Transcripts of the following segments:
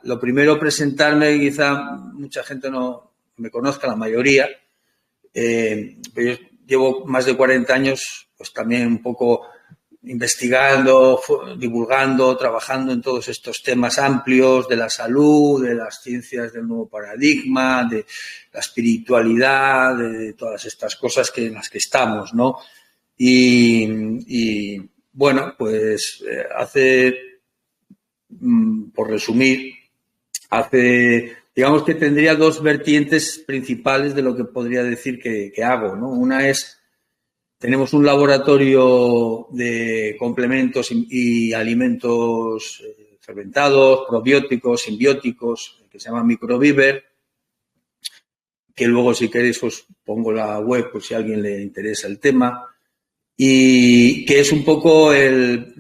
lo primero, presentarme, quizá mucha gente no me conozca, la mayoría, pero yo llevo más de 40 años, pues también un poco investigando, divulgando, trabajando en todos estos temas amplios de la salud, de las ciencias del nuevo paradigma, de la espiritualidad, de todas estas cosas en las que estamos, ¿no? Y bueno, pues por resumir, digamos que tendría dos vertientes principales de lo que podría decir que hago, ¿no? Una es, tenemos un laboratorio de complementos y alimentos fermentados, probióticos, simbióticos, que se llama Microviver, que luego, si queréis, os pongo la web por si a alguien le interesa el tema, y que es un poco el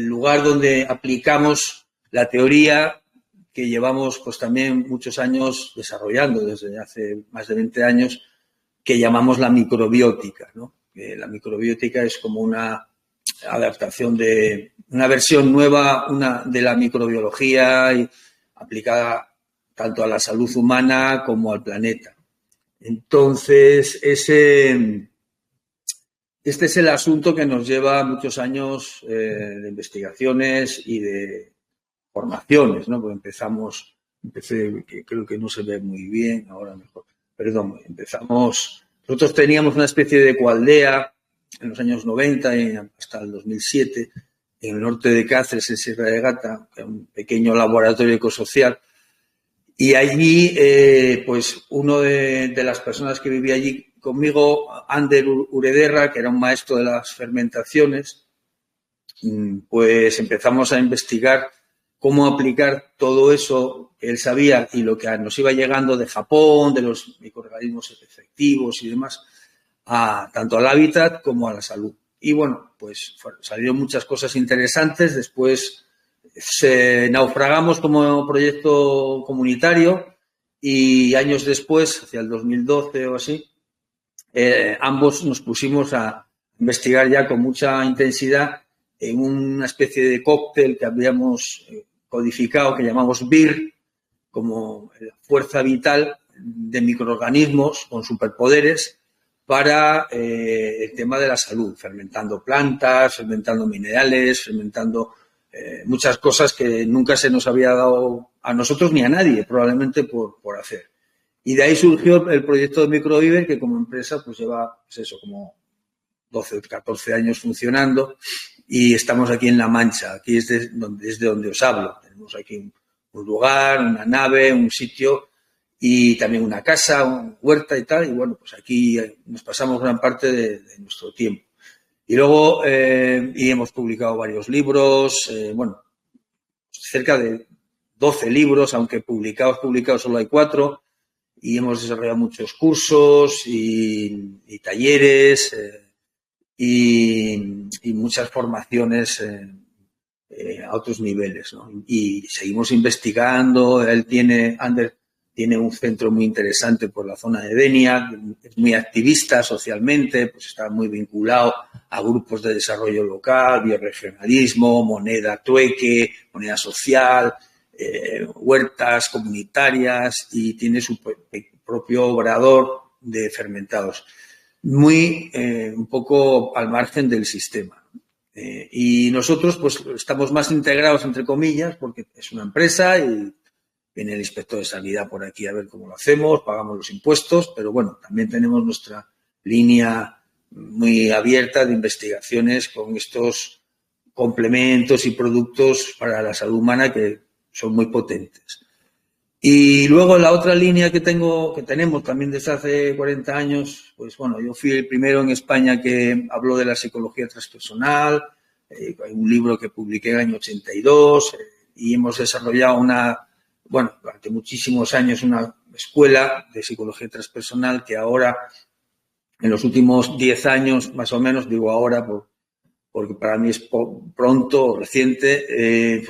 lugar donde aplicamos la teoría que llevamos pues también muchos años desarrollando, desde hace más de 20 años, que llamamos la microbiótica, ¿no? La microbiótica es como una adaptación de una versión nueva de la microbiología aplicada tanto a la salud humana como al planeta. Entonces, este es el asunto que nos lleva muchos años de investigaciones y de formaciones, ¿no? Porque que creo que no se ve muy bien, ahora mejor. Perdón, nosotros teníamos una especie de ecoaldea en los años 90 y hasta el 2007 en el norte de Cáceres, en Sierra de Gata, que era un pequeño laboratorio ecosocial. Y allí, pues uno de las personas que vivía allí conmigo, Ander Urederra, que era un maestro de las fermentaciones, pues empezamos a investigar cómo aplicar todo eso que él sabía y lo que nos iba llegando de Japón, de los microorganismos efectivos y demás, tanto al hábitat como a la salud. Y bueno, pues salieron muchas cosas interesantes. Después naufragamos como proyecto comunitario y años después, hacia el 2012 o así, ambos nos pusimos a investigar ya con mucha intensidad en una especie de cóctel que habíamos codificado, que llamamos BIR, como la fuerza vital de microorganismos con superpoderes para el tema de la salud, fermentando plantas, fermentando minerales, fermentando muchas cosas que nunca se nos había dado a nosotros ni a nadie, probablemente por hacer. Y de ahí surgió el proyecto de Microviver, que como empresa pues lleva, pues eso, como 12 o 14 años funcionando, y estamos aquí en La Mancha. Aquí es de donde os hablo. Tenemos aquí un lugar, una nave, un sitio y también una casa, una huerta y tal. Y bueno, pues aquí nos pasamos gran parte de nuestro tiempo. Y luego y hemos publicado varios libros, bueno, cerca de 12 libros, aunque publicados solo hay 4. Y hemos desarrollado muchos cursos y talleres y muchas formaciones a otros niveles, ¿no? Y seguimos investigando. Ander tiene un centro muy interesante por la zona de Denia, es muy activista socialmente, pues está muy vinculado a grupos de desarrollo local, bioregionalismo, moneda trueque, moneda social, huertas comunitarias, y tiene su propio obrador de fermentados, muy un poco al margen del sistema. Y nosotros pues estamos más integrados, entre comillas, porque es una empresa y viene el inspector de sanidad por aquí a ver cómo lo hacemos, pagamos los impuestos, pero bueno, también tenemos nuestra línea muy abierta de investigaciones con estos complementos y productos para la salud humana que son muy potentes. Y luego la otra línea que tenemos también desde hace 40 años, pues bueno, yo fui el primero en España que habló de la psicología transpersonal, hay un libro que publiqué en el año 82, y hemos desarrollado durante muchísimos años una escuela de psicología transpersonal que ahora, en los últimos 10 años más o menos, digo ahora porque para mí es pronto, reciente,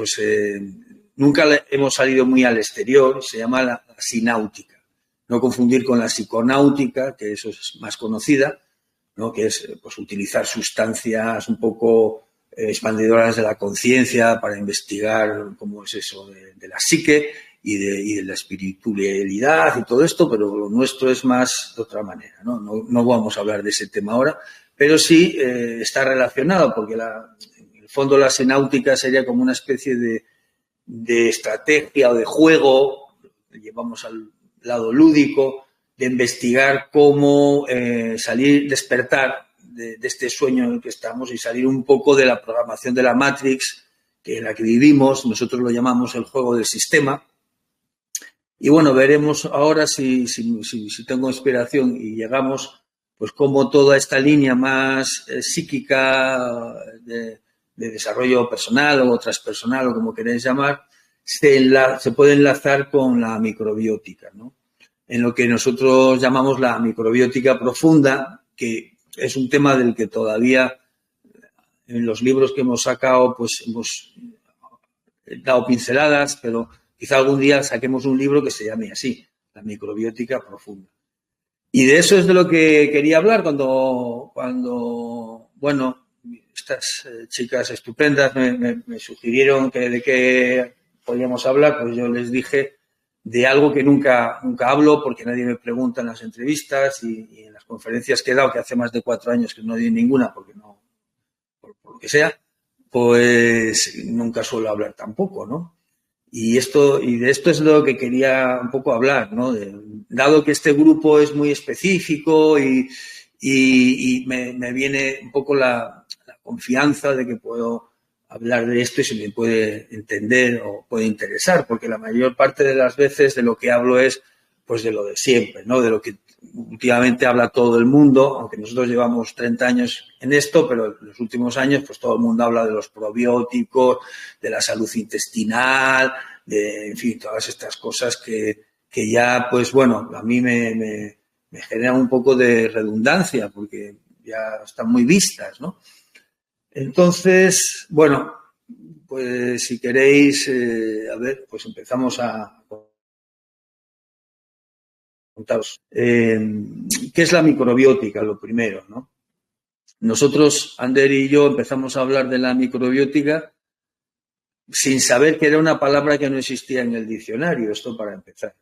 nunca hemos salido muy al exterior. Se llama la sináutica. No confundir con la psiconáutica, que eso es más conocida, ¿no? Que es pues utilizar sustancias un poco expandidoras de la conciencia para investigar cómo es eso de la psique. de la espiritualidad y todo esto, pero lo nuestro es más de otra manera, ¿no? No vamos a hablar de ese tema ahora, pero sí está relacionado, porque en el fondo la senáutica sería como una especie de estrategia o de juego, llevamos al lado lúdico, de investigar cómo despertar de este sueño en el que estamos y salir un poco de la programación de la Matrix en la que vivimos. Nosotros lo llamamos el juego del sistema. Y bueno, veremos ahora si tengo inspiración y llegamos, pues cómo toda esta línea más psíquica de desarrollo personal o transpersonal o como queréis llamar, se puede enlazar con la microbiótica, ¿no? En lo que nosotros llamamos la microbiótica profunda, que es un tema del que todavía en los libros que hemos sacado pues hemos dado pinceladas, pero quizá algún día saquemos un libro que se llame así, la microbiótica profunda. Y de eso es de lo que quería hablar cuando bueno, estas chicas estupendas me sugirieron de qué podíamos hablar, pues yo les dije de algo que nunca hablo porque nadie me pregunta en las entrevistas y en las conferencias que he dado, que hace más de 4 años que no di ninguna porque no, por lo que sea, pues nunca suelo hablar tampoco, ¿no? Y de esto es lo que quería un poco hablar, ¿no? Dado que este grupo es muy específico y me viene un poco la confianza de que puedo hablar de esto y se me puede entender o puede interesar, porque la mayor parte de las veces de lo que hablo es pues de lo de siempre, ¿no? De lo que últimamente habla todo el mundo, aunque nosotros llevamos 30 años en esto, pero en los últimos años pues todo el mundo habla de los probióticos, de la salud intestinal, en fin, todas estas cosas que ya, pues bueno, a mí me generan un poco de redundancia porque ya están muy vistas, ¿no? Entonces, bueno, pues si queréis, a ver, pues empezamos a contaros. ¿Qué es la microbiótica? Lo primero, ¿no? Nosotros, Ander y yo, empezamos a hablar de la microbiótica sin saber que era una palabra que no existía en el diccionario, esto para empezar.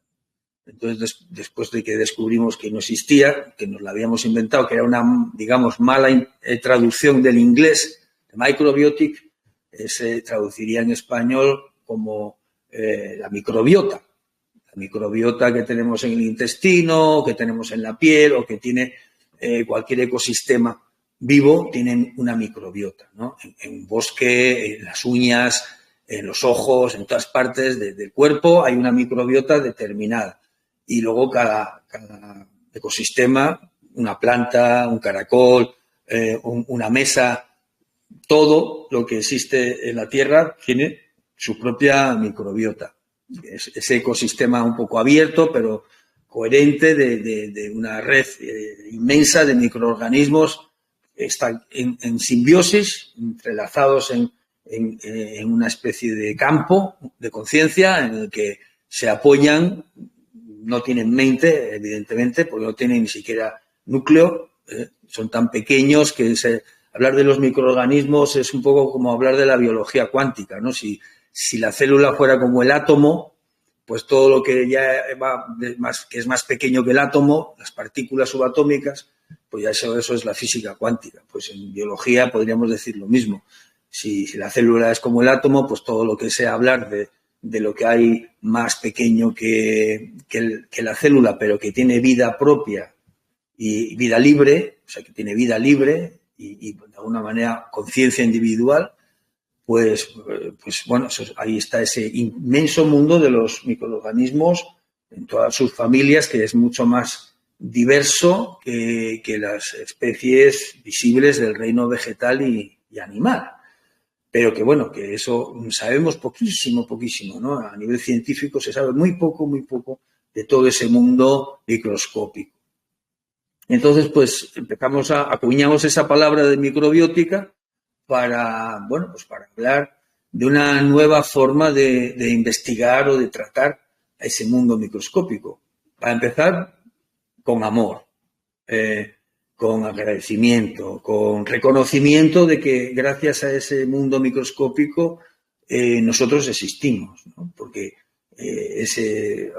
Entonces, después de que descubrimos que no existía, que nos la habíamos inventado, que era una, digamos, mala traducción del inglés, de microbiotic, se traduciría en español como la microbiota. La microbiota que tenemos en el intestino, que tenemos en la piel o que tiene cualquier ecosistema vivo, tienen una microbiota, ¿no? En un bosque, en las uñas, en los ojos, en todas partes del cuerpo hay una microbiota determinada. Y luego cada ecosistema, una planta, un caracol, una mesa, todo lo que existe en la Tierra tiene su propia microbiota. Ese ecosistema un poco abierto, pero coherente de una red inmensa de microorganismos, están en simbiosis, entrelazados en una especie de campo de conciencia en el que se apoyan. No tienen mente, evidentemente, porque no tienen ni siquiera núcleo, son tan pequeños que hablar de los microorganismos es un poco como hablar de la biología cuántica, ¿no? Si la célula fuera como el átomo, pues todo lo que ya que es más pequeño que el átomo, las partículas subatómicas, pues ya eso es la física cuántica. Pues en biología podríamos decir lo mismo. Si la célula es como el átomo, pues todo lo que sea hablar de lo que hay más pequeño que la célula, pero que tiene vida propia y vida libre, o sea, que tiene vida libre y de alguna manera conciencia individual, pues bueno, ahí está ese inmenso mundo de los microorganismos en todas sus familias, que es mucho más diverso que las especies visibles del reino vegetal y animal. Pero que, bueno, que eso sabemos poquísimo, ¿no? A nivel científico se sabe muy poco de todo ese mundo microscópico. Entonces, pues acuñamos esa palabra de microbiótica para hablar de una nueva forma de investigar o de tratar a ese mundo microscópico. Para empezar, con amor, con agradecimiento, con reconocimiento de que gracias a ese mundo microscópico nosotros existimos, ¿no? Porque este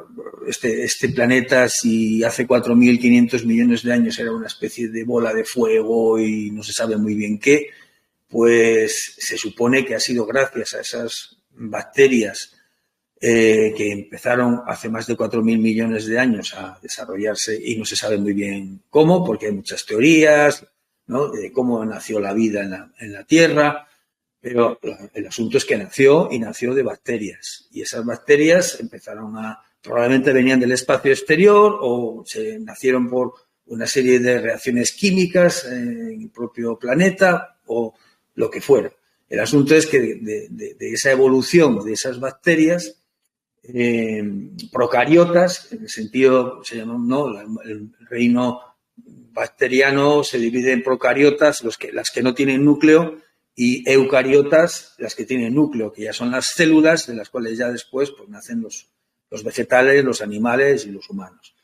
planeta, si hace 4.500 millones de años era una especie de bola de fuego y no se sabe muy bien qué, pues se supone que ha sido gracias a esas bacterias que empezaron hace más de 4.000 millones de años a desarrollarse y no se sabe muy bien cómo, porque hay muchas teorías, ¿no?, de cómo nació la vida en la Tierra, pero el asunto es que nació de bacterias y esas bacterias probablemente venían del espacio exterior o se nacieron por una serie de reacciones químicas en el propio planeta o lo que fuera. El asunto es que de esa evolución de esas bacterias, procariotas, en el sentido, se llama, ¿no?, el reino bacteriano se divide en procariotas, las que no tienen núcleo, y eucariotas, las que tienen núcleo, que ya son las células de las cuales ya después pues nacen los vegetales, los animales y los humanos.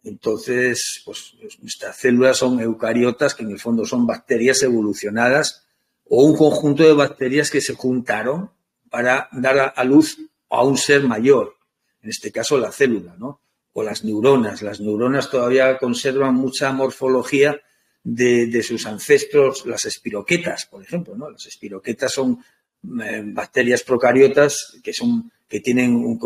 Entonces, pues nuestras células son eucariotas, que en el fondo son bacterias evolucionadas o un conjunto de bacterias que se juntaron para dar a luz a un ser mayor, en este caso la célula, ¿no? O las neuronas. Las neuronas todavía conservan mucha morfología de sus ancestros, las espiroquetas, por ejemplo, ¿no? Las espiroquetas son bacterias procariotas que tienen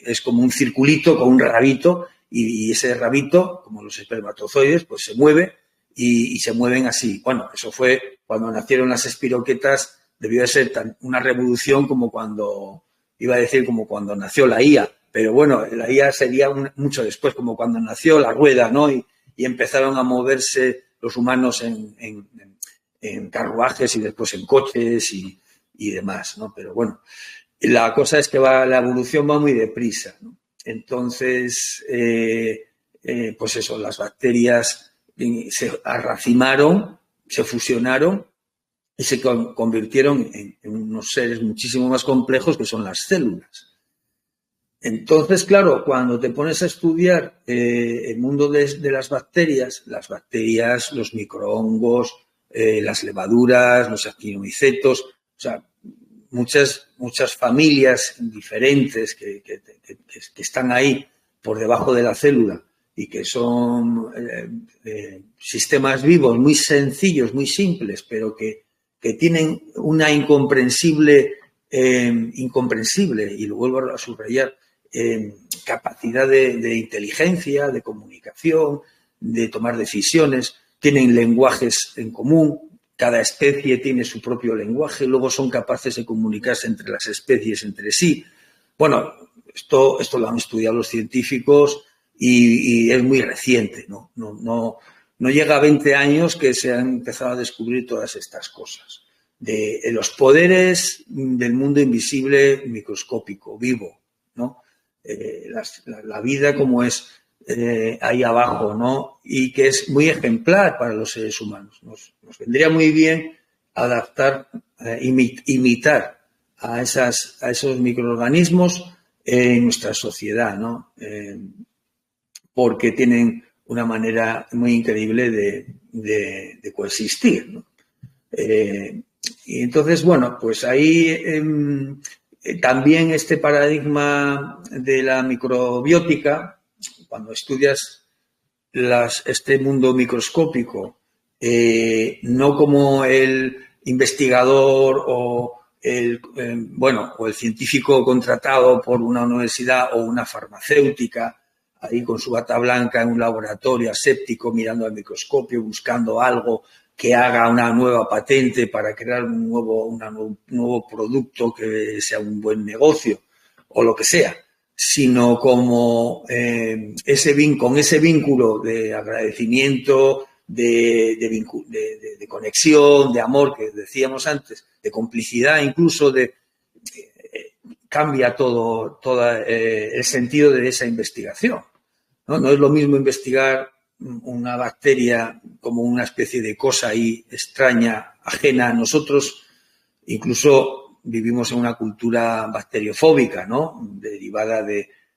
es como un circulito con un rabito y ese rabito, como los espermatozoides, pues se mueve y se mueven así. Bueno, eso fue cuando nacieron las espiroquetas, debió de ser una revolución como cuando nació la IA, pero bueno, la IA sería mucho después, como cuando nació la rueda, ¿no? Y empezaron a moverse los humanos en carruajes y después en coches y demás, ¿no? Pero bueno, la cosa es que la evolución va muy deprisa, ¿no? Entonces, pues eso, las bacterias se arracimaron, se fusionaron y se convirtieron en unos seres muchísimo más complejos que son las células. Entonces, claro, cuando te pones a estudiar el mundo de las bacterias, los microhongos, las levaduras, los actinomicetos, o sea, muchas familias diferentes que están ahí por debajo de la célula y que son sistemas vivos muy sencillos, muy simples, pero que tienen una incomprensible, y lo vuelvo a subrayar, capacidad de inteligencia, de comunicación, de tomar decisiones, tienen lenguajes en común, cada especie tiene su propio lenguaje, luego son capaces de comunicarse entre las especies entre sí. Bueno, esto lo han estudiado los científicos y es muy reciente, ¿no? No llega a 20 años que se han empezado a descubrir todas estas cosas. De los poderes del mundo invisible microscópico, vivo, ¿no? La vida como es ahí abajo, ¿no? Y que es muy ejemplar para los seres humanos. Nos vendría muy bien adaptar, imitar a esos microorganismos en nuestra sociedad, ¿no? Porque tienen una manera muy increíble de coexistir, ¿no? Y entonces, bueno, pues ahí también este paradigma de la microbiótica, cuando estudias este mundo microscópico, no como el investigador o el científico contratado por una universidad o una farmacéutica, ahí con su bata blanca en un laboratorio aséptico mirando al microscopio, buscando algo que haga una nueva patente para crear un nuevo producto que sea un buen negocio o lo que sea, sino como con ese vínculo de agradecimiento, de conexión, de amor que decíamos antes, de complicidad, incluso cambia todo el sentido de esa investigación, ¿no? No es lo mismo investigar una bacteria como una especie de cosa ahí extraña, ajena a nosotros. Incluso vivimos en una cultura bacteriofóbica, ¿no? Derivada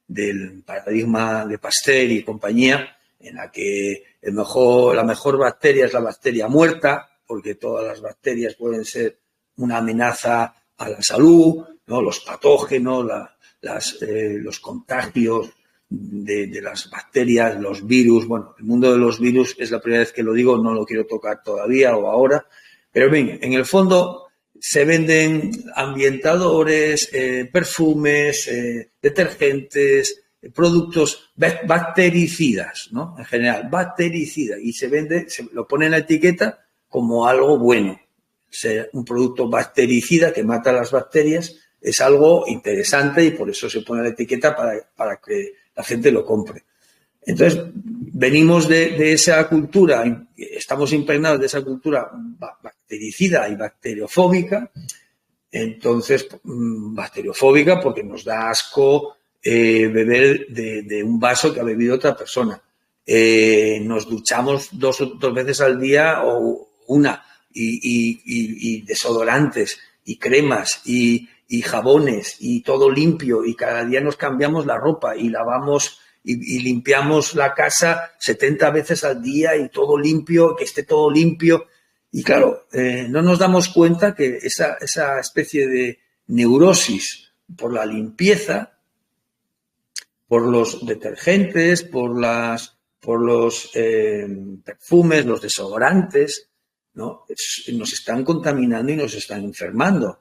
del paradigma de Pasteur y compañía, en la que la mejor bacteria es la bacteria muerta, porque todas las bacterias pueden ser una amenaza a la salud, ¿no? Los patógenos, los contagios de las bacterias, los virus. Bueno, el mundo de los virus es la primera vez que lo digo, no lo quiero tocar todavía o ahora, pero bien, en el fondo se venden ambientadores, perfumes, detergentes, productos bactericidas, ¿no? En general, bactericida, y se lo pone en la etiqueta como algo bueno. Un producto bactericida que mata las bacterias es algo interesante y por eso se pone la etiqueta para que la gente lo compre. Entonces, venimos de esa cultura, estamos impregnados de esa cultura bactericida y bacteriofóbica. Entonces, bacteriofóbica porque nos da asco beber de un vaso que ha bebido otra persona. Nos duchamos dos veces al día o una, y desodorantes y cremas y jabones y todo limpio, y cada día nos cambiamos la ropa y lavamos y limpiamos la casa 70 veces al día y todo limpio, que esté todo limpio. Y claro, no nos damos cuenta que esa especie de neurosis por la limpieza, por los detergentes, por los perfumes, los desodorantes, ¿no? Nos están contaminando y nos están enfermando.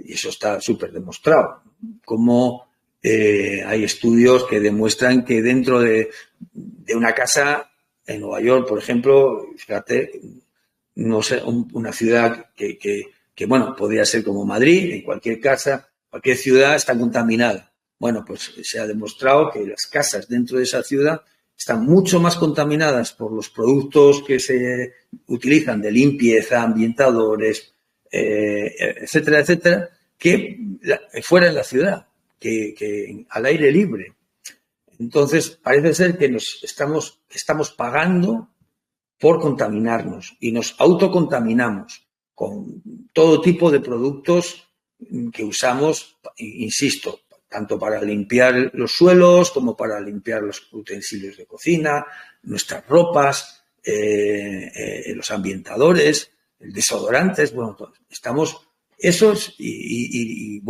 Y eso está súper demostrado. Como hay estudios que demuestran que dentro de una casa en Nueva York, por ejemplo, fíjate, no sé, una ciudad que bueno, podría ser como Madrid, en cualquier casa, cualquier ciudad está contaminada. Bueno, pues se ha demostrado que las casas dentro de esa ciudad están mucho más contaminadas por los productos que se utilizan de limpieza, ambientadores, etcétera, etcétera, que fuera en la ciudad, que al aire libre. Entonces, parece ser que estamos pagando por contaminarnos y nos autocontaminamos con todo tipo de productos que usamos, insisto, tanto para limpiar los suelos como para limpiar los utensilios de cocina, nuestras ropas, los ambientadores, desodorantes, bueno, estamos esos y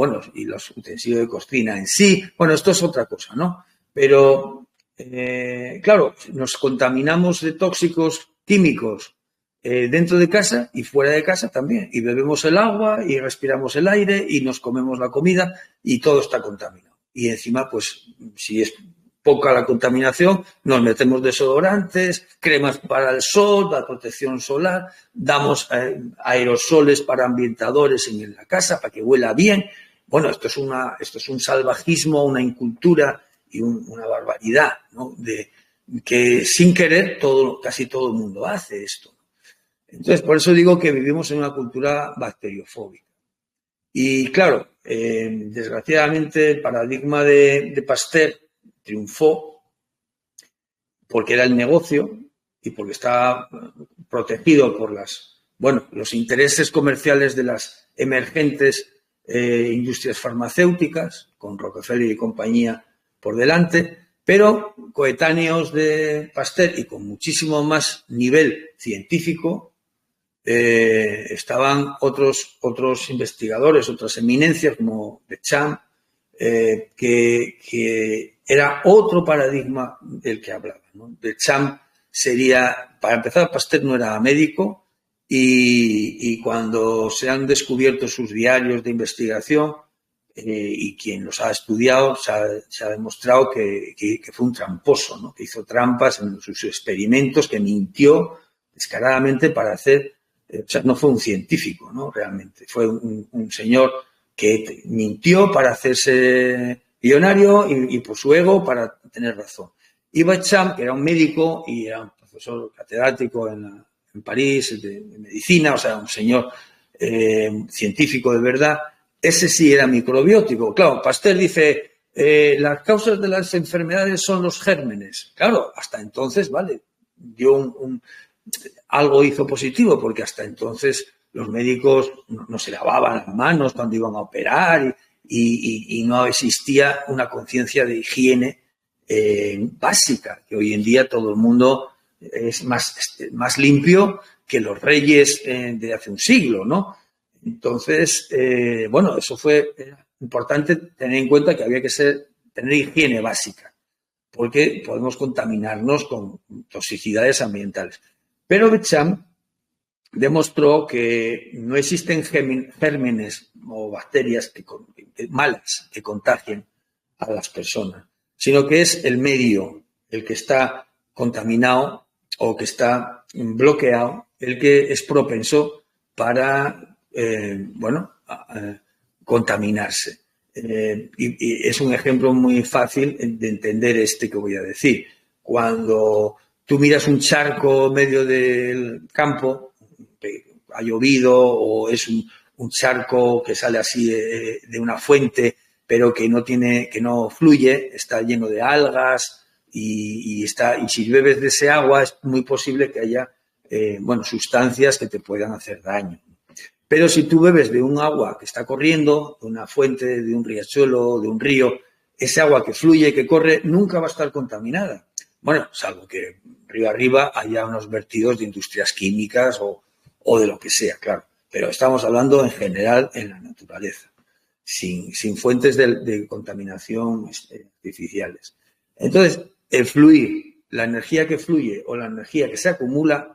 los utensilios de cocina en sí. Bueno, esto es otra cosa, ¿no? Pero, claro, nos contaminamos de tóxicos químicos dentro de casa y fuera de casa también. Y bebemos el agua y respiramos el aire y nos comemos la comida y todo está contaminado. Y encima, pues, si es poca la contaminación, nos metemos desodorantes, cremas para el sol, para protección solar, damos aerosoles para ambientadores en la casa para que huela bien. Bueno, esto es un salvajismo, una incultura y una barbaridad, ¿no? Que sin querer casi todo el mundo hace esto. Entonces, por eso digo que vivimos en una cultura bacteriofóbica. Y claro, desgraciadamente el paradigma de Pasteur triunfó porque era el negocio y porque estaba protegido por los intereses comerciales de las emergentes industrias farmacéuticas, con Rockefeller y compañía por delante, pero coetáneos de Pasteur y con muchísimo más nivel científico estaban otros investigadores, otras eminencias como Bechamp, que era otro paradigma del que hablaba, ¿no? Bechamp sería, para empezar, Pasteur no era médico y cuando se han descubierto sus diarios de investigación y quien los ha estudiado se ha demostrado que fue un tramposo, ¿no? Que hizo trampas en sus experimentos, que mintió descaradamente para hacer. O sea, no fue un científico, ¿no? Realmente. Fue un señor que mintió para hacerse millonario y por su ego para tener razón. Y Bechamp, que era un médico y era un profesor catedrático en París de medicina, o sea, un señor científico de verdad, ese sí era microbiótico. Claro, Pasteur dice, las causas de las enfermedades son los gérmenes. Claro, hasta entonces, vale, dio algo hizo positivo, porque hasta entonces los médicos no se lavaban las manos cuando iban a operar y no existía una conciencia de higiene básica, que hoy en día todo el mundo es más limpio que los reyes de hace un siglo, ¿no? Entonces, eso fue importante tener en cuenta que había que tener higiene básica, porque podemos contaminarnos con toxicidades ambientales. Pero Becham demostró que no existen gérmenes o bacterias malas que contagien a las personas, sino que es el medio el que está contaminado o que está bloqueado, el que es propenso para, contaminarse. Y es un ejemplo muy fácil de entender este que voy a decir. Cuando tú miras un charco en medio del campo, ha llovido o es un charco que sale así de una fuente, pero que no fluye, está lleno de algas y si bebes de ese agua es muy posible que haya sustancias que te puedan hacer daño. Pero si tú bebes de un agua que está corriendo, de una fuente, de un riachuelo, de un río, ese agua que fluye, que corre, nunca va a estar contaminada. Bueno, salvo que río arriba haya unos vertidos de industrias químicas o de lo que sea, claro. Pero estamos hablando en general en la naturaleza, sin fuentes de contaminación artificiales. Entonces, el fluir, la energía que fluye o la energía que se acumula,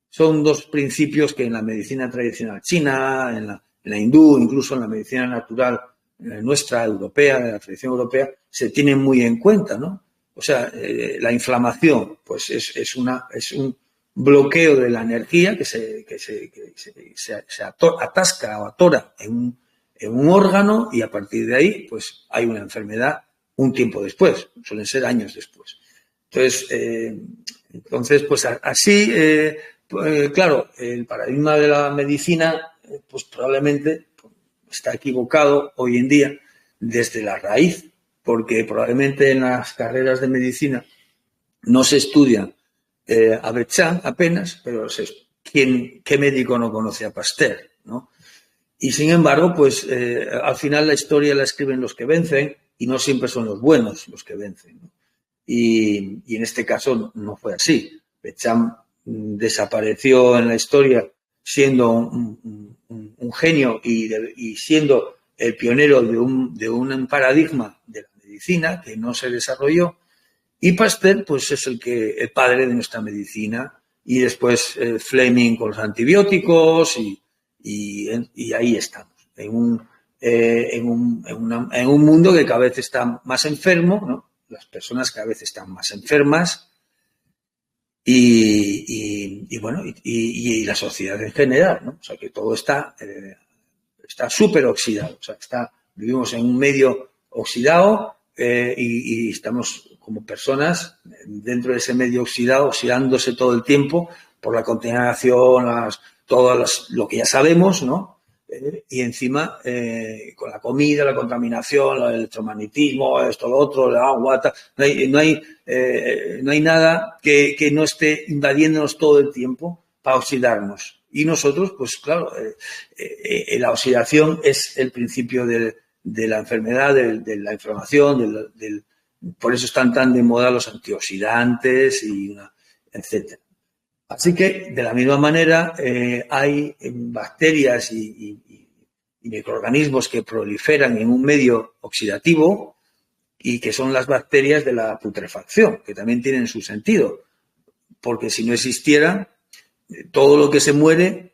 son dos principios que en la medicina tradicional china, en la hindú, incluso en la medicina natural nuestra, europea, de la tradición europea, se tienen muy en cuenta, ¿no? O sea, la inflamación, pues es un bloqueo de la energía que se atasca o atora en un órgano y a partir de ahí, pues hay una enfermedad un tiempo después, suelen ser años después. Entonces, pues así... claro, el paradigma de la medicina pues probablemente está equivocado hoy en día desde la raíz, porque probablemente en las carreras de medicina no se estudia a Becham apenas, pero ¿qué médico no conoce a Pasteur, ¿no? Y sin embargo, pues al final la historia la escriben los que vencen y no siempre son los buenos los que vencen, ¿no? Y en este caso no fue así. Becham desapareció en la historia siendo un genio y siendo el pionero de un paradigma de la medicina que no se desarrolló, y Pasteur pues es el padre de nuestra medicina, y después Fleming con los antibióticos y ahí estamos en un mundo que cada vez está más enfermo, ¿no? Las personas cada vez están más enfermas y la sociedad en general, ¿no? O sea, que todo está súper oxidado. O sea, vivimos en un medio oxidado y estamos como personas dentro de ese medio oxidado, oxidándose todo el tiempo por la contaminación, lo que ya sabemos, ¿no? Y encima con la comida, la contaminación, el electromagnetismo, esto, lo otro, el agua, no hay nada que no esté invadiéndonos todo el tiempo para oxidarnos. Y nosotros, pues claro, la oxidación es el principio de la enfermedad, de la inflamación, por eso están tan de moda los antioxidantes, etcétera. Así que, de la misma manera, hay bacterias y microorganismos que proliferan en un medio oxidativo y que son las bacterias de la putrefacción, que también tienen su sentido, porque si no existieran, todo lo que se muere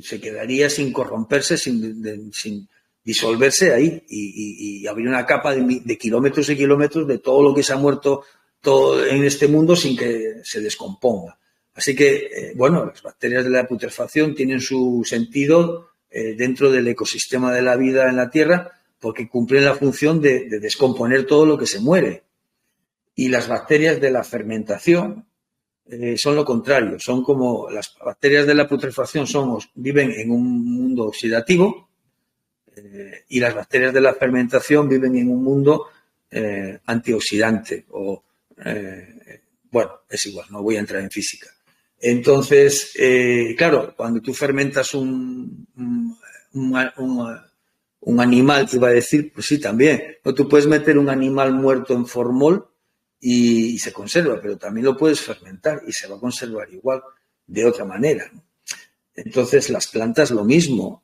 se quedaría sin corromperse, sin disolverse ahí y habría una capa de kilómetros y kilómetros de todo lo que se ha muerto todo en este mundo sin que se descomponga. Así que, las bacterias de la putrefacción tienen su sentido dentro del ecosistema de la vida en la Tierra porque cumplen la función de descomponer todo lo que se muere. Y las bacterias de la fermentación son lo contrario, son como las bacterias de la putrefacción viven en un mundo oxidativo y las bacterias de la fermentación viven en un mundo antioxidante es igual, no voy a entrar en física. Entonces, claro, cuando tú fermentas un animal, te iba a decir, pues sí, también. ¿No? Tú puedes meter un animal muerto en formol y se conserva, pero también lo puedes fermentar y se va a conservar igual, de otra manera, ¿no? Entonces, las plantas lo mismo.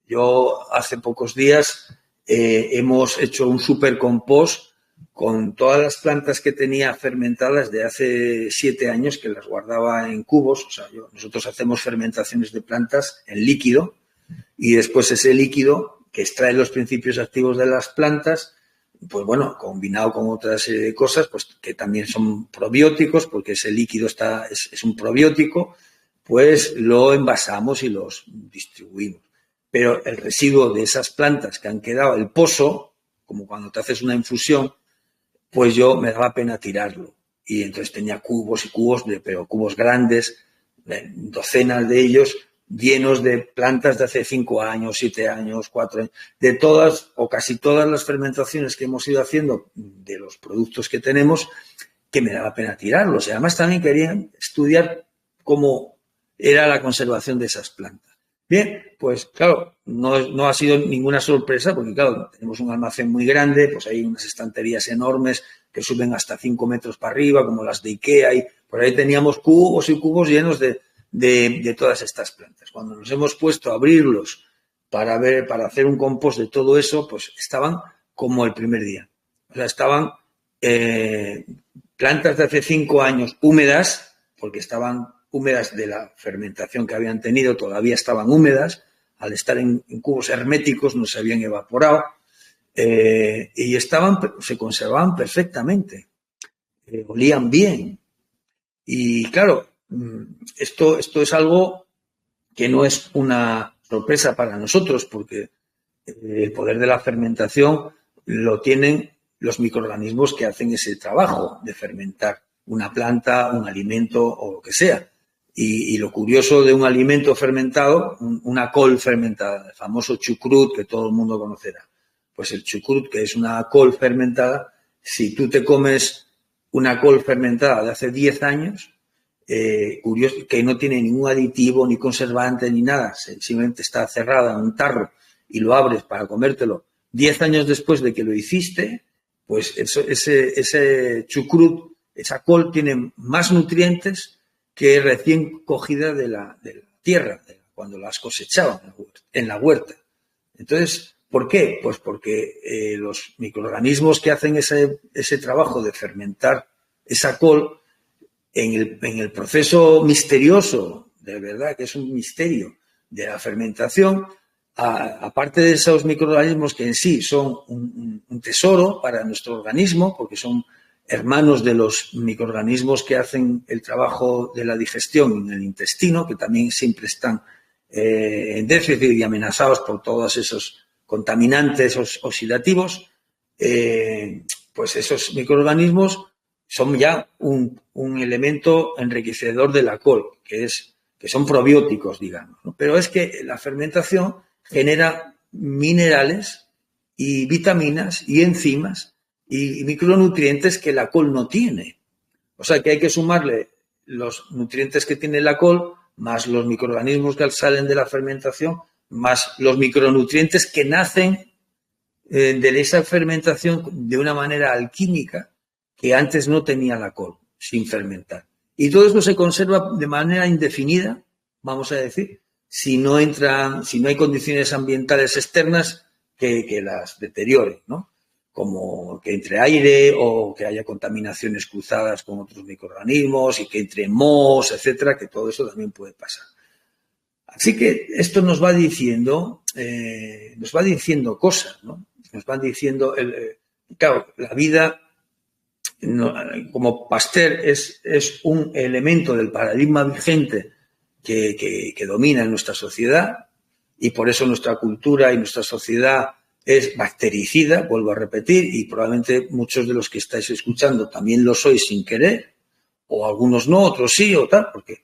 Yo hace pocos días hemos hecho un supercompost con todas las plantas que tenía fermentadas de hace 7 años, que las guardaba en cubos. O sea, nosotros hacemos fermentaciones de plantas en líquido y después ese líquido que extrae los principios activos de las plantas, pues bueno, combinado con otra serie de cosas, pues que también son probióticos, porque ese líquido es un probiótico, pues lo envasamos y los distribuimos. Pero el residuo de esas plantas que han quedado, el pozo, como cuando te haces una infusión, pues yo me daba pena tirarlo. Y entonces tenía cubos y cubos, pero cubos grandes, docenas de ellos, llenos de plantas de hace 5 años, 7 años, 4 años, de todas o casi todas las fermentaciones que hemos ido haciendo de los productos que tenemos, que me daba pena tirarlos. Y además también querían estudiar cómo era la conservación de esas plantas. Bien, pues claro, no ha sido ninguna sorpresa, porque claro, tenemos un almacén muy grande, pues hay unas estanterías enormes que suben hasta 5 metros para arriba, como las de Ikea, y por ahí teníamos cubos y cubos llenos de todas estas plantas. Cuando nos hemos puesto a abrirlos para hacer un compost de todo eso, pues estaban como el primer día. O sea, estaban plantas de hace 5 años húmedas, porque estaban húmedas de la fermentación que habían tenido, todavía estaban húmedas, al estar en cubos herméticos no se habían evaporado, y se conservaban perfectamente, olían bien. Y claro, esto es algo que no es una sorpresa para nosotros, porque el poder de la fermentación lo tienen los microorganismos que hacen ese trabajo de fermentar una planta, un alimento o lo que sea. Y lo curioso de un alimento fermentado, una col fermentada, el famoso chucrut que todo el mundo conocerá. Pues el chucrut, que es una col fermentada, si tú te comes una col fermentada de hace 10 años, curioso, que no tiene ningún aditivo, ni conservante, ni nada, simplemente está cerrada en un tarro y lo abres para comértelo 10 años después de que lo hiciste, pues ese chucrut, esa col, tiene más nutrientes que recién cogida de la tierra, cuando las cosechaban en la huerta. Entonces, ¿por qué? Pues porque los microorganismos que hacen ese trabajo de fermentar esa col, en el proceso misterioso, de verdad que es un misterio, de la fermentación, aparte de esos microorganismos que en sí son un tesoro para nuestro organismo, porque son hermanos de los microorganismos que hacen el trabajo de la digestión en el intestino, que también siempre están en déficit y amenazados por todos esos contaminantes oxidativos, pues esos microorganismos son ya un elemento enriquecedor de la col, que son probióticos, digamos, ¿no? Pero es que la fermentación genera minerales y vitaminas y enzimas y micronutrientes que la col no tiene. O sea que hay que sumarle los nutrientes que tiene la col, más los microorganismos que salen de la fermentación, más los micronutrientes que nacen de esa fermentación de una manera alquímica que antes no tenía la col, sin fermentar. Y todo esto se conserva de manera indefinida, vamos a decir, si no hay condiciones ambientales externas que las deterioren, ¿no? Como que entre aire o que haya contaminaciones cruzadas con otros microorganismos y que entre mohos, etcétera, que todo eso también puede pasar. Así que esto nos va diciendo cosas, ¿no? Nos van diciendo, claro, la vida, como Pasteur, es un elemento del paradigma vigente que domina en nuestra sociedad, y por eso nuestra cultura y nuestra sociedad es bactericida, vuelvo a repetir, y probablemente muchos de los que estáis escuchando también lo sois sin querer, o algunos no, otros sí, o tal, porque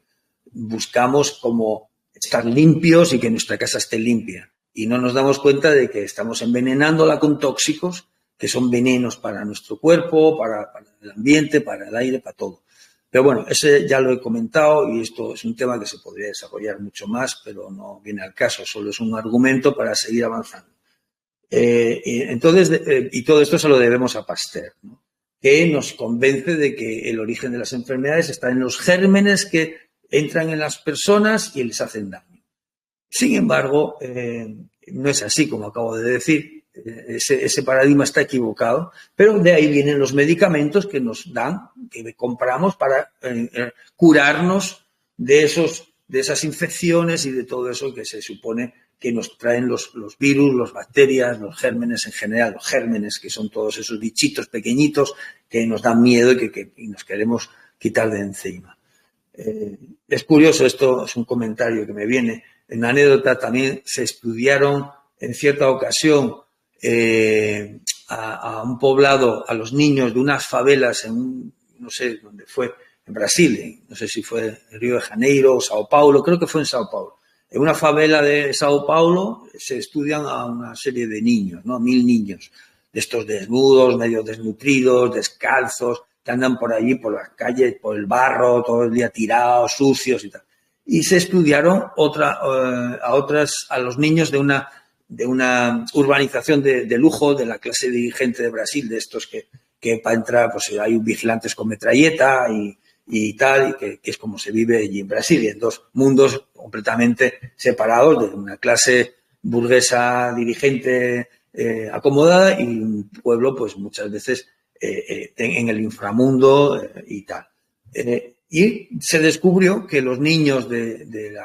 buscamos como estar limpios y que nuestra casa esté limpia. Y no nos damos cuenta de que estamos envenenándola con tóxicos que son venenos para nuestro cuerpo, para el ambiente, para el aire, para todo. Pero bueno, ese ya lo he comentado y esto es un tema que se podría desarrollar mucho más, pero no viene al caso, solo es un argumento para seguir avanzando. Y todo esto se lo debemos a Pasteur, ¿no? Que nos convence de que el origen de las enfermedades está en los gérmenes que entran en las personas y les hacen daño. Sin embargo, no es así, como acabo de decir. ese paradigma está equivocado, pero de ahí vienen los medicamentos que nos dan, que compramos para curarnos de esas infecciones y de todo eso que se supone que nos traen los virus, las bacterias, los gérmenes en general, los gérmenes, que son todos esos bichitos pequeñitos que nos dan miedo y nos queremos quitar de encima. Es curioso, esto es un comentario que me viene, en una anécdota también se estudiaron en cierta ocasión a un poblado, a los niños de unas favelas no sé dónde fue, en Brasil, no sé si fue en Río de Janeiro o Sao Paulo, creo que fue en Sao Paulo. En una favela de Sao Paulo se estudian a una serie de niños, ¿no? 1000 niños, de estos desnudos, medio desnutridos, descalzos, que andan por allí, por las calles, por el barro, todo el día tirados, sucios y tal. Y se estudiaron a los niños de una urbanización de lujo de la clase dirigente de Brasil, de estos que para entrar pues hay vigilantes con metralleta y tal, y que es como se vive allí en Brasil, y en dos mundos completamente separados, de una clase burguesa dirigente acomodada y un pueblo pues muchas veces en el inframundo y tal. Y se descubrió que los niños del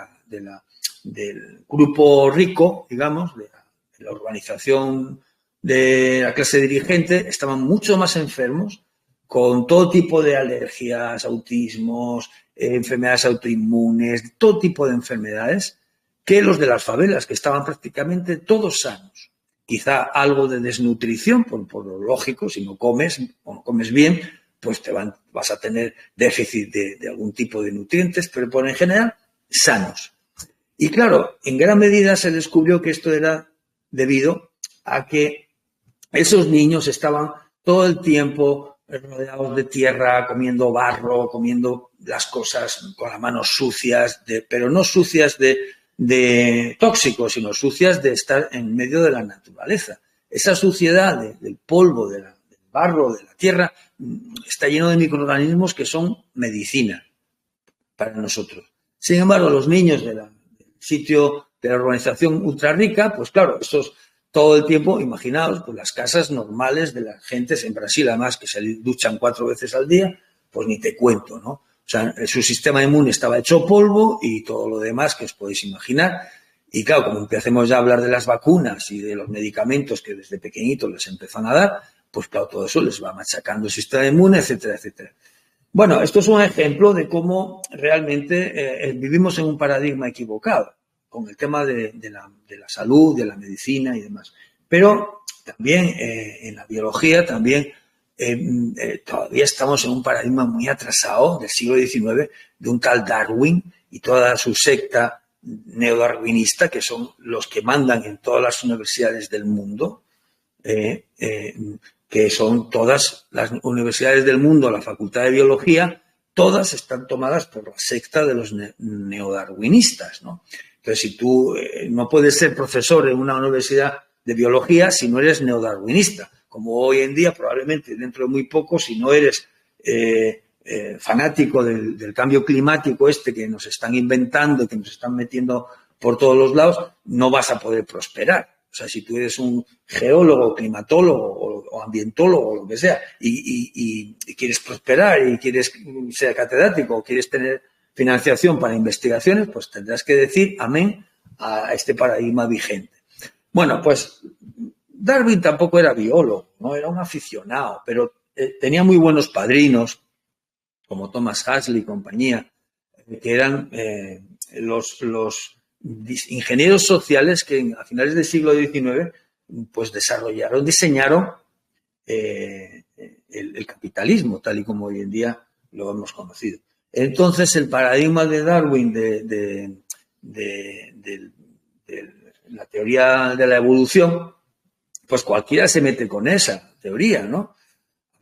grupo rico, digamos, de la urbanización de la clase dirigente, estaban mucho más enfermos, con todo tipo de alergias, autismos, enfermedades autoinmunes, todo tipo de enfermedades, que los de las favelas, que estaban prácticamente todos sanos. Quizá algo de desnutrición, por lo lógico, si no comes o no comes bien, pues vas a tener déficit de algún tipo de nutrientes, pero por en general, sanos. Y claro, en gran medida se descubrió que esto era debido a que esos niños estaban todo el tiempo rodeados de tierra, comiendo barro, comiendo las cosas con las manos sucias, pero no sucias de tóxicos, sino sucias de estar en medio de la naturaleza. Esa suciedad del polvo, del barro, de la tierra, está lleno de microorganismos que son medicina para nosotros. Sin embargo, los niños del sitio de la urbanización ultra rica, pues claro, estos todo el tiempo, imaginaos, pues las casas normales de las gentes en Brasil, además que se duchan 4 veces al día, pues ni te cuento, ¿no? O sea, su sistema inmune estaba hecho polvo y todo lo demás que os podéis imaginar. Y claro, como empecemos ya a hablar de las vacunas y de los medicamentos que desde pequeñitos les empiezan a dar, pues claro, todo eso les va machacando el sistema inmune, etcétera, etcétera. Bueno, esto es un ejemplo de cómo realmente vivimos en un paradigma equivocado con el tema de la salud, de la medicina y demás. Pero también en la biología también todavía estamos en un paradigma muy atrasado del siglo XIX de un tal Darwin y toda su secta neodarwinista, que son los que mandan en todas las universidades del mundo, que son todas las universidades del mundo, la Facultad de Biología, todas están tomadas por la secta de los neodarwinistas, ¿no? Entonces, si tú no puedes ser profesor en una universidad de biología si no eres neodarwinista, como hoy en día probablemente dentro de muy poco, si no eres fanático del cambio climático que nos están inventando, que nos están metiendo por todos los lados, no vas a poder prosperar. O sea, si tú eres un geólogo, climatólogo o ambientólogo o lo que sea y quieres prosperar y quieres ser catedrático o quieres tener financiación para investigaciones, pues tendrás que decir amén a este paradigma vigente. Bueno, pues Darwin tampoco era biólogo, no era un aficionado, pero tenía muy buenos padrinos, como Thomas Huxley y compañía, que eran los ingenieros sociales que a finales del siglo XIX pues diseñaron el capitalismo, tal y como hoy en día lo hemos conocido. Entonces, el paradigma de Darwin de la teoría de la evolución, pues cualquiera se mete con esa teoría, ¿no?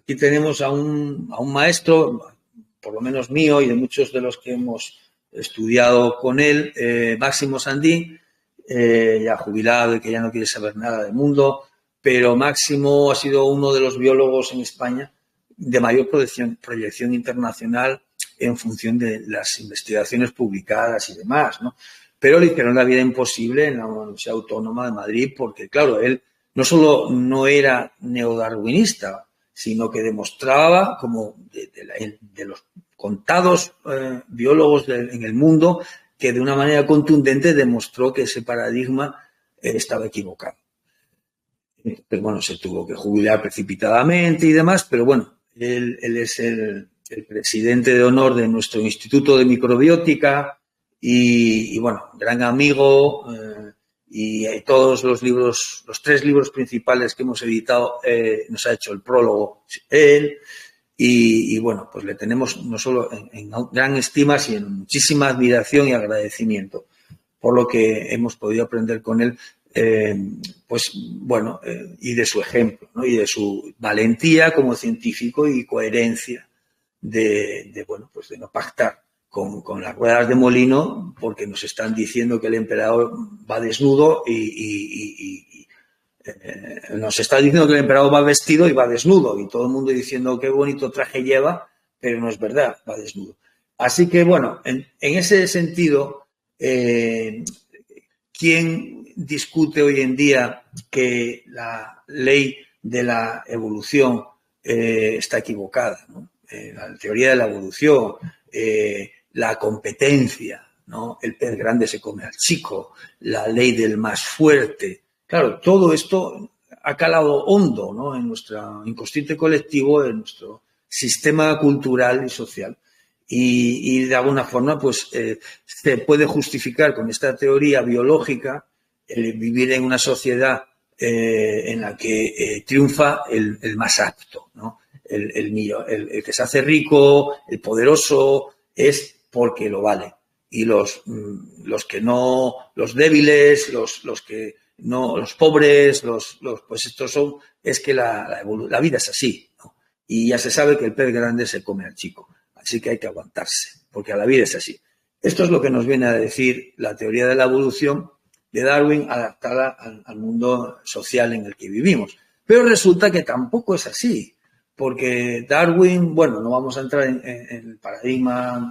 Aquí tenemos a un maestro, por lo menos mío y de muchos de los que hemos estudiado con él, Máximo Sandí, ya jubilado y que ya no quiere saber nada del mundo, pero Máximo ha sido uno de los biólogos en España de mayor proyección internacional en función de las investigaciones publicadas y demás, ¿no? Pero le hicieron la vida imposible en la Universidad Autónoma de Madrid porque, claro, él no solo no era neodarwinista, sino que demostraba, como de los contados biólogos en el mundo, que de una manera contundente demostró que ese paradigma estaba equivocado. Entonces, bueno, se tuvo que jubilar precipitadamente y demás, pero bueno, él es el presidente de honor de nuestro Instituto de Microbiótica y bueno, gran amigo, y todos los libros, los 3 libros principales que hemos editado, nos ha hecho el prólogo él. Y bueno, pues le tenemos no solo en gran estima, sino en muchísima admiración y agradecimiento por lo que hemos podido aprender con él, pues bueno, y de su ejemplo, ¿no? Y de su valentía como científico y coherencia bueno, pues de no pactar con las ruedas de molino, porque nos están diciendo que el emperador va desnudo nos está diciendo que el emperador va vestido y va desnudo, y todo el mundo diciendo qué bonito traje lleva, pero no es verdad, va desnudo. Así que, bueno, en ese sentido, ¿quién discute hoy en día que la ley de la evolución está equivocada, ¿no? La teoría de la evolución, la competencia, ¿no? El pez grande se come al chico, la ley del más fuerte. Claro, todo esto ha calado hondo, ¿no? En nuestro inconsciente colectivo, en nuestro sistema cultural y social. Y de alguna forma, pues, se puede justificar con esta teoría biológica el vivir en una sociedad en la que triunfa el más apto, ¿no? El que se hace rico, el poderoso, es porque lo vale. Y los que no, los débiles, los que no, los pobres, pues estos son, es que la vida es así, ¿no? Y ya se sabe que el pez grande se come al chico. Así que hay que aguantarse, porque a la vida es así. Esto es lo que nos viene a decir la teoría de la evolución de Darwin, adaptada al mundo social en el que vivimos. Pero resulta que tampoco es así, porque Darwin, bueno, no vamos a entrar en el paradigma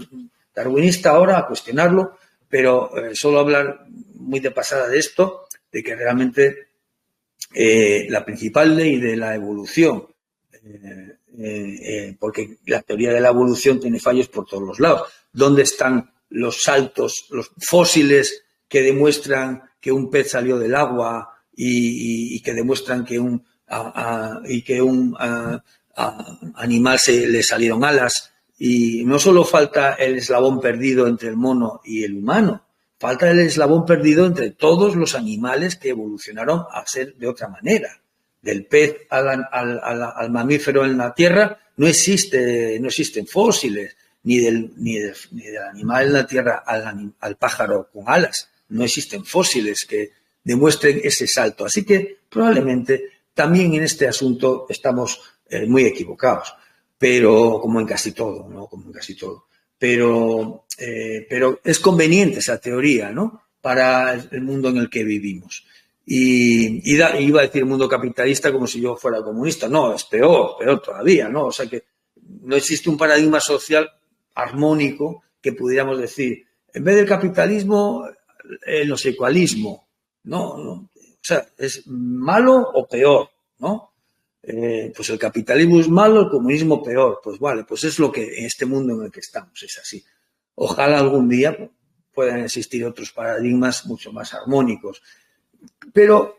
darwinista ahora, a cuestionarlo, pero solo hablar muy de pasada de esto, de que realmente la principal ley de la evolución, porque la teoría de la evolución tiene fallos por todos los lados. ¿Dónde están los saltos, los fósiles que demuestran que un pez salió del agua y que demuestran que un animal le salieron alas? Y no solo falta el eslabón perdido entre el mono y el humano, falta el eslabón perdido entre todos los animales que evolucionaron a ser de otra manera. Del pez al mamífero en la Tierra no existen fósiles, ni del animal en la Tierra al pájaro con alas. No existen fósiles que demuestren ese salto. Así que probablemente también en este asunto estamos muy equivocados, pero como en casi todo, ¿no? Como en casi todo. Pero es conveniente esa teoría, ¿no? Para el mundo en el que vivimos. Y iba a decir mundo capitalista como si yo fuera comunista. No, es peor todavía, ¿no? O sea que no existe un paradigma social armónico que pudiéramos decir, en vez del capitalismo, el nosecualismo, ¿no? O sea, es malo o peor, ¿no? Pues el capitalismo es malo, el comunismo peor. Pues vale, pues es lo que en este mundo en el que estamos, es así. Ojalá algún día puedan existir otros paradigmas mucho más armónicos. Pero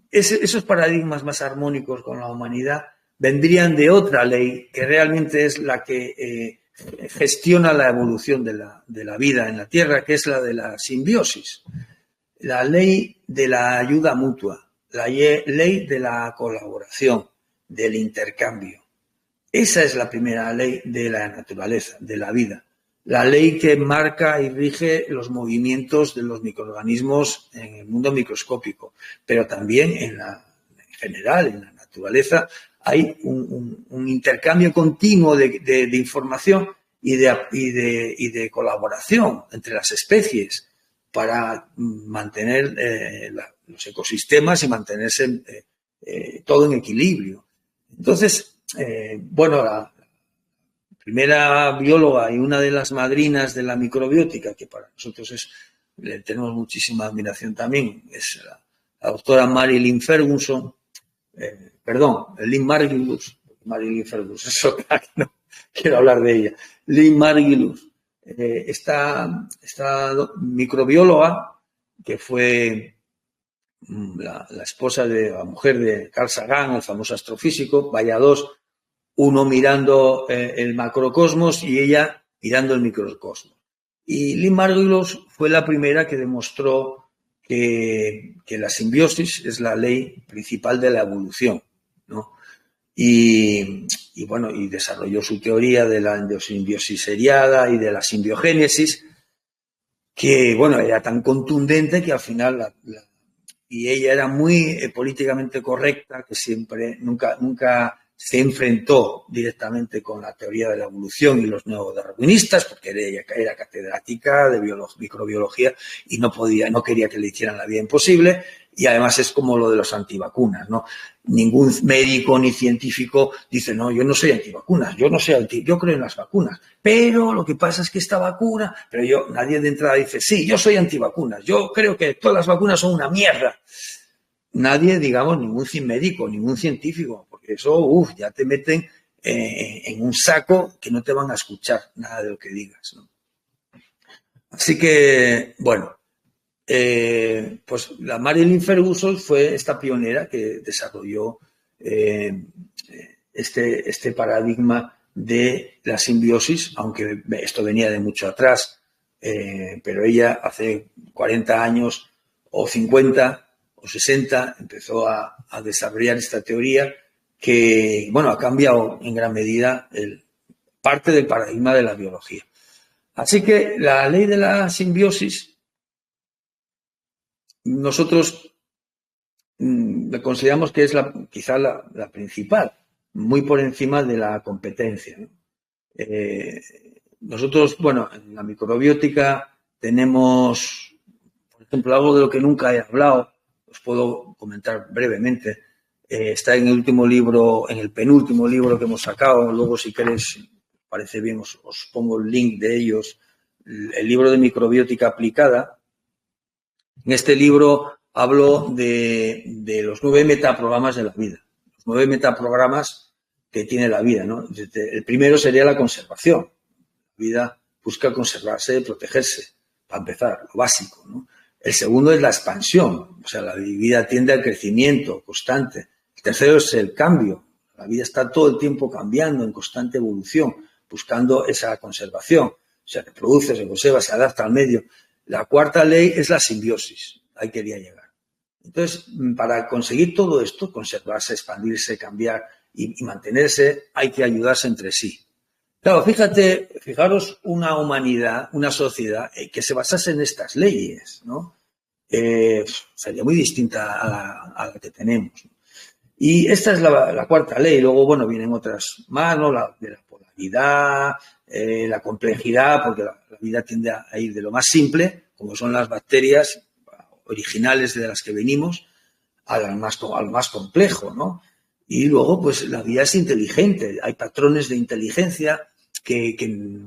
esos paradigmas más armónicos con la humanidad vendrían de otra ley que realmente es la que gestiona la evolución de la vida en la Tierra, que es la de la simbiosis, la ley de la ayuda mutua, la ley de la colaboración, del intercambio. Esa es la primera ley de la naturaleza, de la vida. La ley que marca y rige los movimientos de los microorganismos en el mundo microscópico, pero también en general, en la naturaleza, hay un intercambio continuo de información y de colaboración entre las especies para mantener los ecosistemas y mantenerse todo en equilibrio. Entonces, bueno, la primera bióloga y una de las madrinas de la microbiótica, que para nosotros le tenemos muchísima admiración también, es la doctora Marilyn Ferguson, perdón, Lynn Margulis, Marilyn Fergus, eso no quiero hablar de ella. Lynn Margulis, esta microbióloga que fue la esposa de la mujer de Carl Sagan, el famoso astrofísico, vaya dos, uno mirando el macrocosmos y ella mirando el microcosmos. Y Lynn Margulis fue la primera que demostró que la simbiosis es la ley principal de la evolución, ¿no? Y bueno, y desarrolló su teoría de la endosimbiosis seriada y de la simbiogénesis, que bueno, era tan contundente que al final y ella era muy políticamente correcta, que siempre, nunca se enfrentó directamente con la teoría de la evolución y los neodarwinistas, porque ella era catedrática de microbiología y no quería que le hicieran la vida imposible, y además es como lo de los antivacunas, ¿no? Ningún médico ni científico dice, no, yo no soy antivacunas, yo creo en las vacunas, pero lo que pasa es que esta vacuna, pero nadie de entrada dice, sí, yo soy antivacunas, yo creo que todas las vacunas son una mierda. Nadie, digamos, ningún médico, ningún científico, porque eso, ya te meten en un saco que no te van a escuchar nada de lo que digas, ¿no? Así que, bueno, pues la Marilyn Ferguson fue esta pionera que desarrolló este paradigma de la simbiosis, aunque esto venía de mucho atrás, pero ella hace 40 años o 50 o 60 empezó a desarrollar esta teoría que, bueno, ha cambiado en gran medida parte del paradigma de la biología. Así que la ley de la simbiosis nosotros consideramos que es quizá la principal, muy por encima de la competencia, ¿no? Nosotros, bueno, en la microbiótica tenemos, por ejemplo, algo de lo que nunca he hablado, os puedo comentar brevemente. Está en el último libro, en el penúltimo libro que hemos sacado. Luego, si queréis, parece bien, os pongo el link de ellos. El libro de microbiótica aplicada. En este libro hablo de los 9 metaprogramas de la vida. Los 9 metaprogramas que tiene la vida, ¿no? El primero sería la conservación. La vida busca conservarse, protegerse, para empezar, lo básico, ¿no? El segundo es la expansión, o sea, la vida tiende al crecimiento constante. El tercero es el cambio. La vida está todo el tiempo cambiando, en constante evolución, buscando esa conservación. Se reproduce, se conserva, se adapta al medio. La cuarta ley es la simbiosis. Ahí quería llegar. Entonces, para conseguir todo esto, conservarse, expandirse, cambiar y mantenerse, hay que ayudarse entre sí. Claro, fijaros una humanidad, una sociedad que se basase en estas leyes, ¿no? Sería muy distinta a la que tenemos, ¿no? Y esta es la cuarta ley. Luego, bueno, vienen otras más, ¿no? De la polaridad, la complejidad, porque la vida tiende a ir de lo más simple, como son las bacterias originales de las que venimos, al más complejo, ¿no? Y luego, pues, la vida es inteligente. Hay patrones de inteligencia que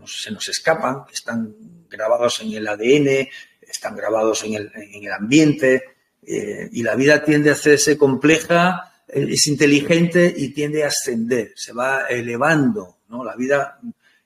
se nos escapan, que están grabados en el ADN, están grabados en el ambiente, y la vida tiende a hacerse compleja, es inteligente y tiende a ascender, se va elevando, ¿no? La vida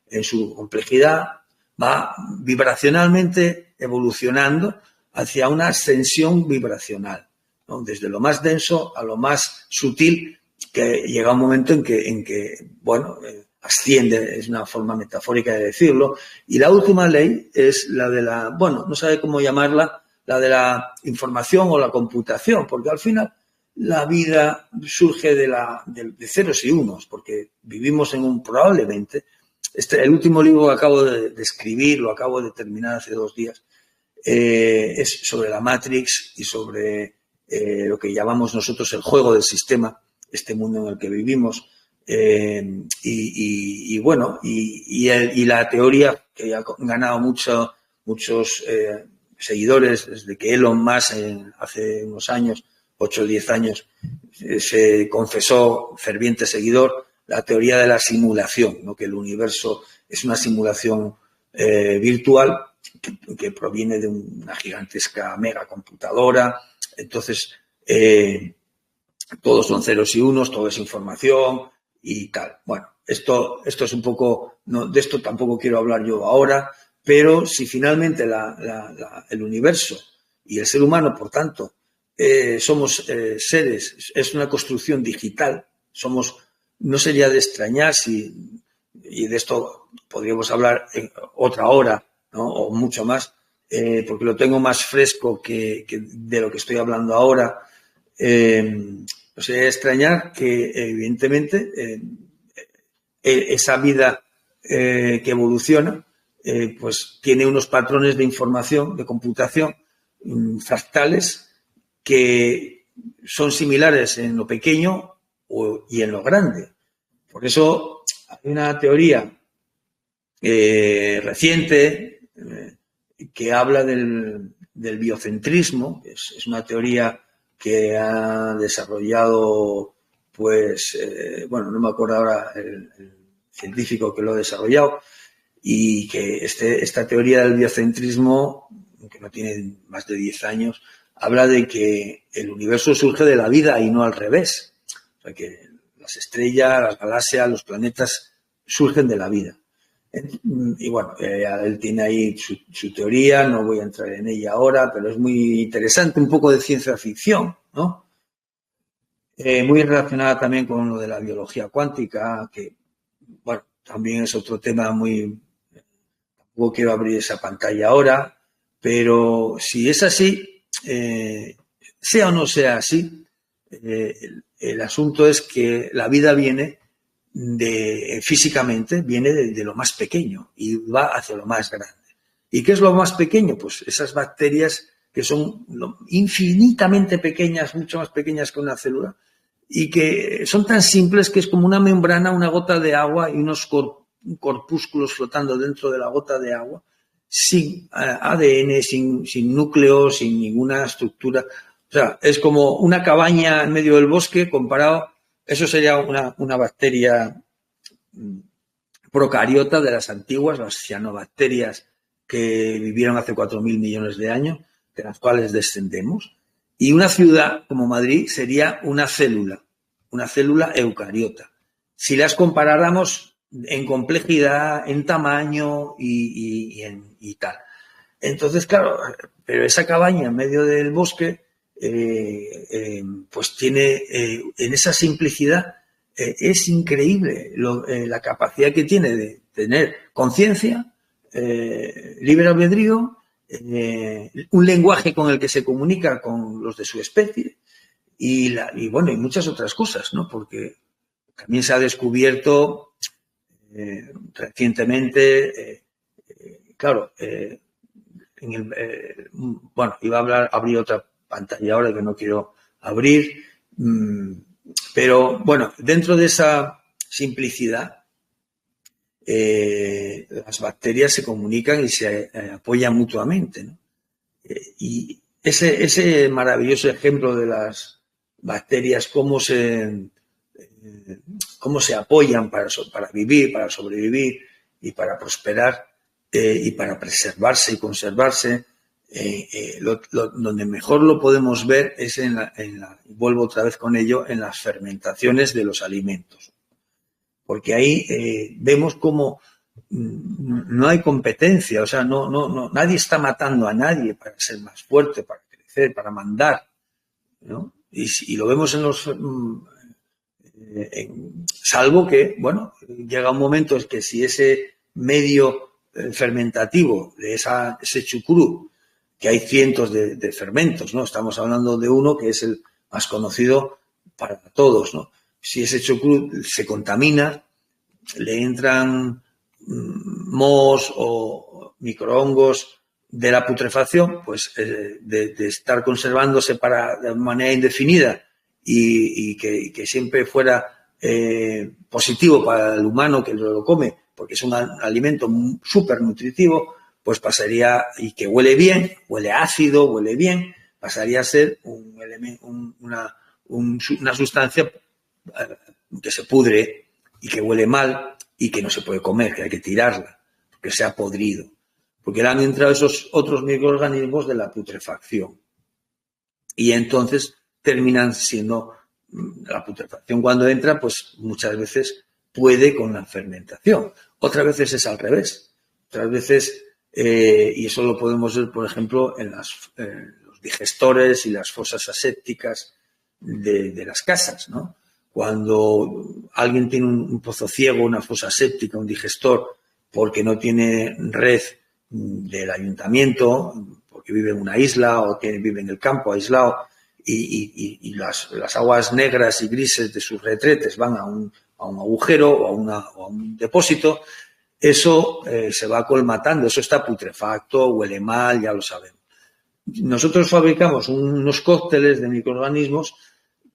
en su complejidad va vibracionalmente evolucionando hacia una ascensión vibracional, ¿no? Desde lo más denso a lo más sutil, que llega un momento en que bueno, asciende, es una forma metafórica de decirlo. Y la última ley es la de bueno, no sabe cómo llamarla, la de la información o la computación, porque al final la vida surge de ceros y unos, porque vivimos probablemente, el último libro que acabo de escribir, lo acabo de terminar hace 2 días, es sobre la Matrix y sobre lo que llamamos nosotros el juego del sistema, este mundo en el que vivimos, y bueno, y la teoría que ha ganado muchos seguidores desde que Elon Musk hace unos años, 8 o 10 años, se confesó ferviente seguidor, la teoría de la simulación, ¿no? Que el universo es una simulación virtual que proviene de una gigantesca megacomputadora. Entonces, todos son ceros y unos, todo es información y tal. Bueno, esto es un poco, no, de esto tampoco quiero hablar yo ahora, pero si finalmente el universo y el ser humano, por tanto, somos seres, es una construcción digital, no sería de extrañar si, y de esto podríamos hablar en otra hora, ¿no? O mucho más, porque lo tengo más fresco que de lo que estoy hablando ahora. No sería de extrañar que, evidentemente, esa vida que evoluciona, pues tiene unos patrones de información, de computación, fractales, que son similares en lo pequeño y en lo grande. Por eso hay una teoría reciente que habla del biocentrismo. Es una teoría que ha desarrollado, pues, bueno, no me acuerdo ahora el científico que lo ha desarrollado, y que esta teoría del biocentrismo, que no tiene más de 10 años, habla de que el universo surge de la vida y no al revés. O sea, que las estrellas, las galaxias, los planetas surgen de la vida. Y bueno, él tiene ahí su teoría, no voy a entrar en ella ahora, pero es muy interesante, un poco de ciencia ficción, ¿no? Muy relacionada también con lo de la biología cuántica, que, bueno, también es otro tema muy... Tampoco quiero abrir esa pantalla ahora, pero si es así, sea o no sea así, el asunto es que la vida viene físicamente, viene de lo más pequeño y va hacia lo más grande. ¿Y qué es lo más pequeño? Pues esas bacterias que son infinitamente pequeñas, mucho más pequeñas que una célula, y que son tan simples que es como una membrana, una gota de agua y unos corpúsculos flotando dentro de la gota de agua, sin ADN, sin núcleo, sin ninguna estructura. O sea, es como una cabaña en medio del bosque comparado. Eso sería una bacteria procariota de las antiguas, las cianobacterias que vivieron hace 4.000 millones de años, de las cuales descendemos. Y una ciudad como Madrid sería una célula eucariota. Si las comparáramos en complejidad, en tamaño y tal. Entonces, claro, pero esa cabaña en medio del bosque, pues tiene, en esa simplicidad, es increíble la capacidad que tiene de tener conciencia, libre albedrío, un lenguaje con el que se comunica con los de su especie y bueno, y muchas otras cosas, ¿no? Porque también se ha descubierto recientemente, claro, bueno, iba a abrir otra pantalla ahora que no quiero abrir, pero bueno, dentro de esa simplicidad, las bacterias se comunican y se apoyan mutuamente, ¿no? Y ese maravilloso ejemplo de las bacterias, cómo se apoyan para vivir, para sobrevivir y para prosperar, y para preservarse y conservarse, donde mejor lo podemos ver es vuelvo otra vez con ello, en las fermentaciones de los alimentos. Porque ahí vemos cómo no hay competencia, o sea, nadie está matando a nadie para ser más fuerte, para crecer, para mandar, ¿no? Y lo vemos en los... salvo que, bueno, llega un momento en que si ese medio fermentativo de ese chucrú, que hay cientos de fermentos, ¿no? Estamos hablando de uno que es el más conocido para todos, ¿no? Si ese chucrú se contamina, le entran mohos o microhongos de la putrefacción, pues de estar conservándose de manera indefinida y que siempre fuera positivo para el humano que lo come, porque es un alimento súper nutritivo, pues pasaría, y que huele bien, huele ácido, huele bien, pasaría a ser una sustancia que se pudre y que huele mal y que no se puede comer, que hay que tirarla, porque se ha podrido, porque le han entrado esos otros microorganismos de la putrefacción y entonces terminan siendo La putrefacción cuando entra, pues muchas veces puede con la fermentación. Otras veces es al revés. Otras veces, y eso lo podemos ver, por ejemplo, en los digestores y las fosas asépticas de las casas, ¿no? Cuando alguien tiene un pozo ciego, una fosa séptica, un digestor, porque no tiene red del ayuntamiento, porque vive en una isla o vive en el campo aislado, y las aguas negras y grises de sus retretes van a un agujero o a un depósito, eso se va colmatando, eso está putrefacto, huele mal, ya lo sabemos. Nosotros fabricamos unos cócteles de microorganismos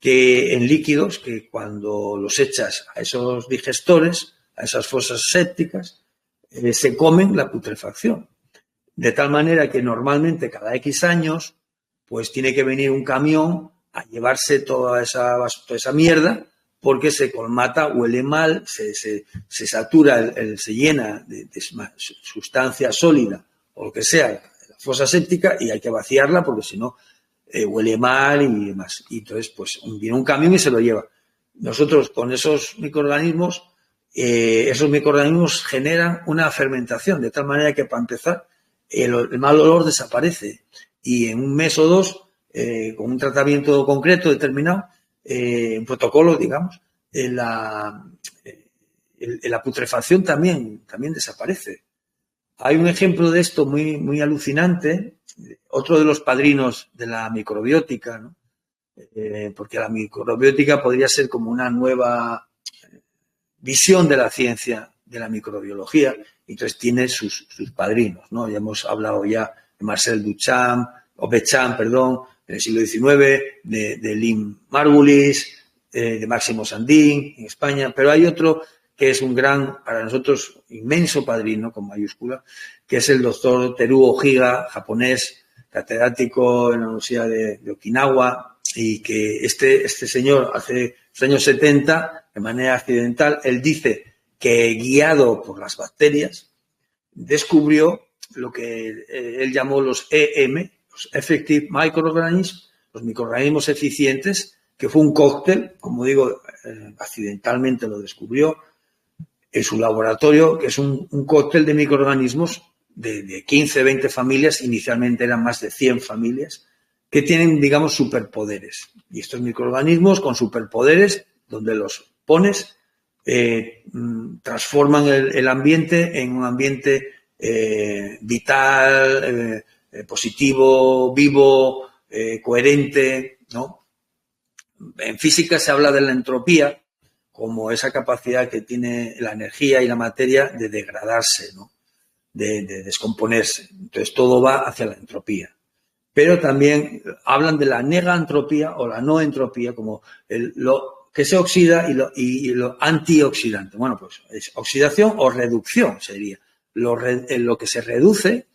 en líquidos que cuando los echas a esos digestores, a esas fosas sépticas, se comen la putrefacción. De tal manera que normalmente cada X años pues tiene que venir un camión a llevarse toda esa mierda, porque se colmata, huele mal, se satura, se llena de sustancia sólida o lo que sea, la fosa séptica, y hay que vaciarla porque si no huele mal y demás. Y entonces pues viene un camión y se lo lleva. Nosotros con esos microorganismos generan una fermentación, de tal manera que para empezar el mal olor desaparece. Y en un mes o dos, con un tratamiento concreto, determinado, un protocolo, digamos, la putrefacción también desaparece. Hay un ejemplo de esto muy, muy alucinante, otro de los padrinos de la microbiótica, ¿no? Porque la microbiótica podría ser como una nueva visión de la ciencia de la microbiología, entonces tiene sus padrinos, ¿no? Ya hemos hablado ya de Marcel Duchamp, o Bechamp, perdón, en el siglo XIX, de Lynn Margulis, de Máximo Sandin en España, pero hay otro que es un gran, para nosotros, inmenso padrino, con mayúscula, que es el doctor Teruo Higa, japonés, catedrático en la Universidad de Okinawa, y que este señor, hace los años 70, de manera accidental, él dice que, guiado por las bacterias, descubrió lo que él llamó los EM, los Effective Microorganisms, los microorganismos eficientes, que fue un cóctel, como digo, accidentalmente lo descubrió en su laboratorio, que es un cóctel de microorganismos de 15, 20 familias, inicialmente eran más de 100 familias, que tienen, digamos, superpoderes. Y estos microorganismos con superpoderes, donde los pones, transforman el ambiente en un ambiente vital, positivo, vivo, coherente, ¿no? En física se habla de la entropía como esa capacidad que tiene la energía y la materia de degradarse, ¿no? De descomponerse. Entonces todo va hacia la entropía. Pero también hablan de la negaentropía o la no entropía como lo que se oxida y lo antioxidante. Bueno, pues es oxidación o reducción sería. Lo que se reduce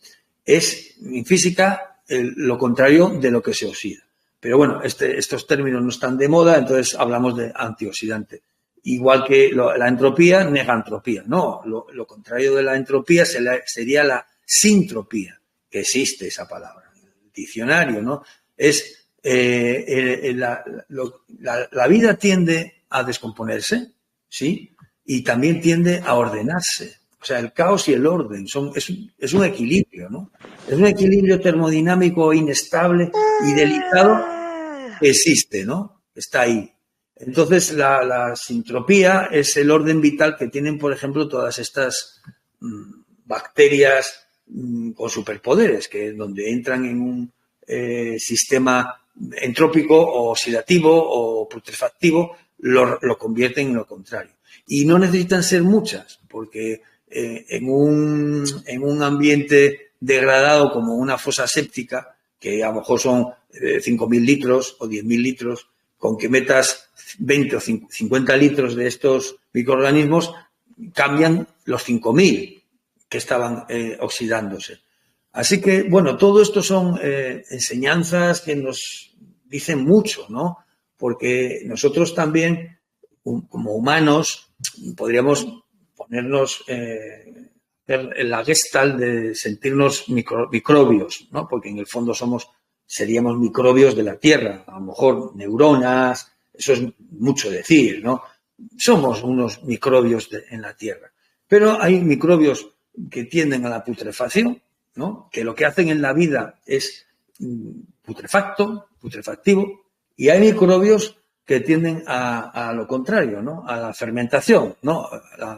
es, en física, lo contrario de lo que se oxida. Pero bueno, estos términos no están de moda, entonces hablamos de antioxidante. Igual que la entropía, negaentropía. No, lo contrario de la entropía sería la sintropía, que existe esa palabra en el diccionario, ¿no? Es la vida tiende a descomponerse, ¿sí? Y también tiende a ordenarse. O sea, el caos y el orden es un equilibrio, ¿no? Es un equilibrio termodinámico inestable y delicado que existe, ¿no? Está ahí. Entonces, la sintropía es el orden vital que tienen, por ejemplo, todas estas bacterias con superpoderes, que donde entran en un sistema entrópico o oxidativo o putrefactivo, lo convierten en lo contrario. Y no necesitan ser muchas, porque en un ambiente degradado como una fosa séptica, que a lo mejor son 5.000 litros o 10.000 litros, con que metas 20 o 50 litros de estos microorganismos, cambian los 5.000 que estaban oxidándose. Así que, bueno, todo esto son enseñanzas que nos dicen mucho, ¿no? Porque nosotros también, como humanos, podríamos ponernos en la gestalt de sentirnos microbios, ¿no? Porque en el fondo seríamos microbios de la Tierra, a lo mejor neuronas, eso es mucho decir, ¿no? Somos unos microbios en la Tierra. Pero hay microbios que tienden a la putrefacción, ¿no? Que lo que hacen en la vida es putrefactivo, y hay microbios que tienden a lo contrario, ¿no? A la fermentación, ¿no?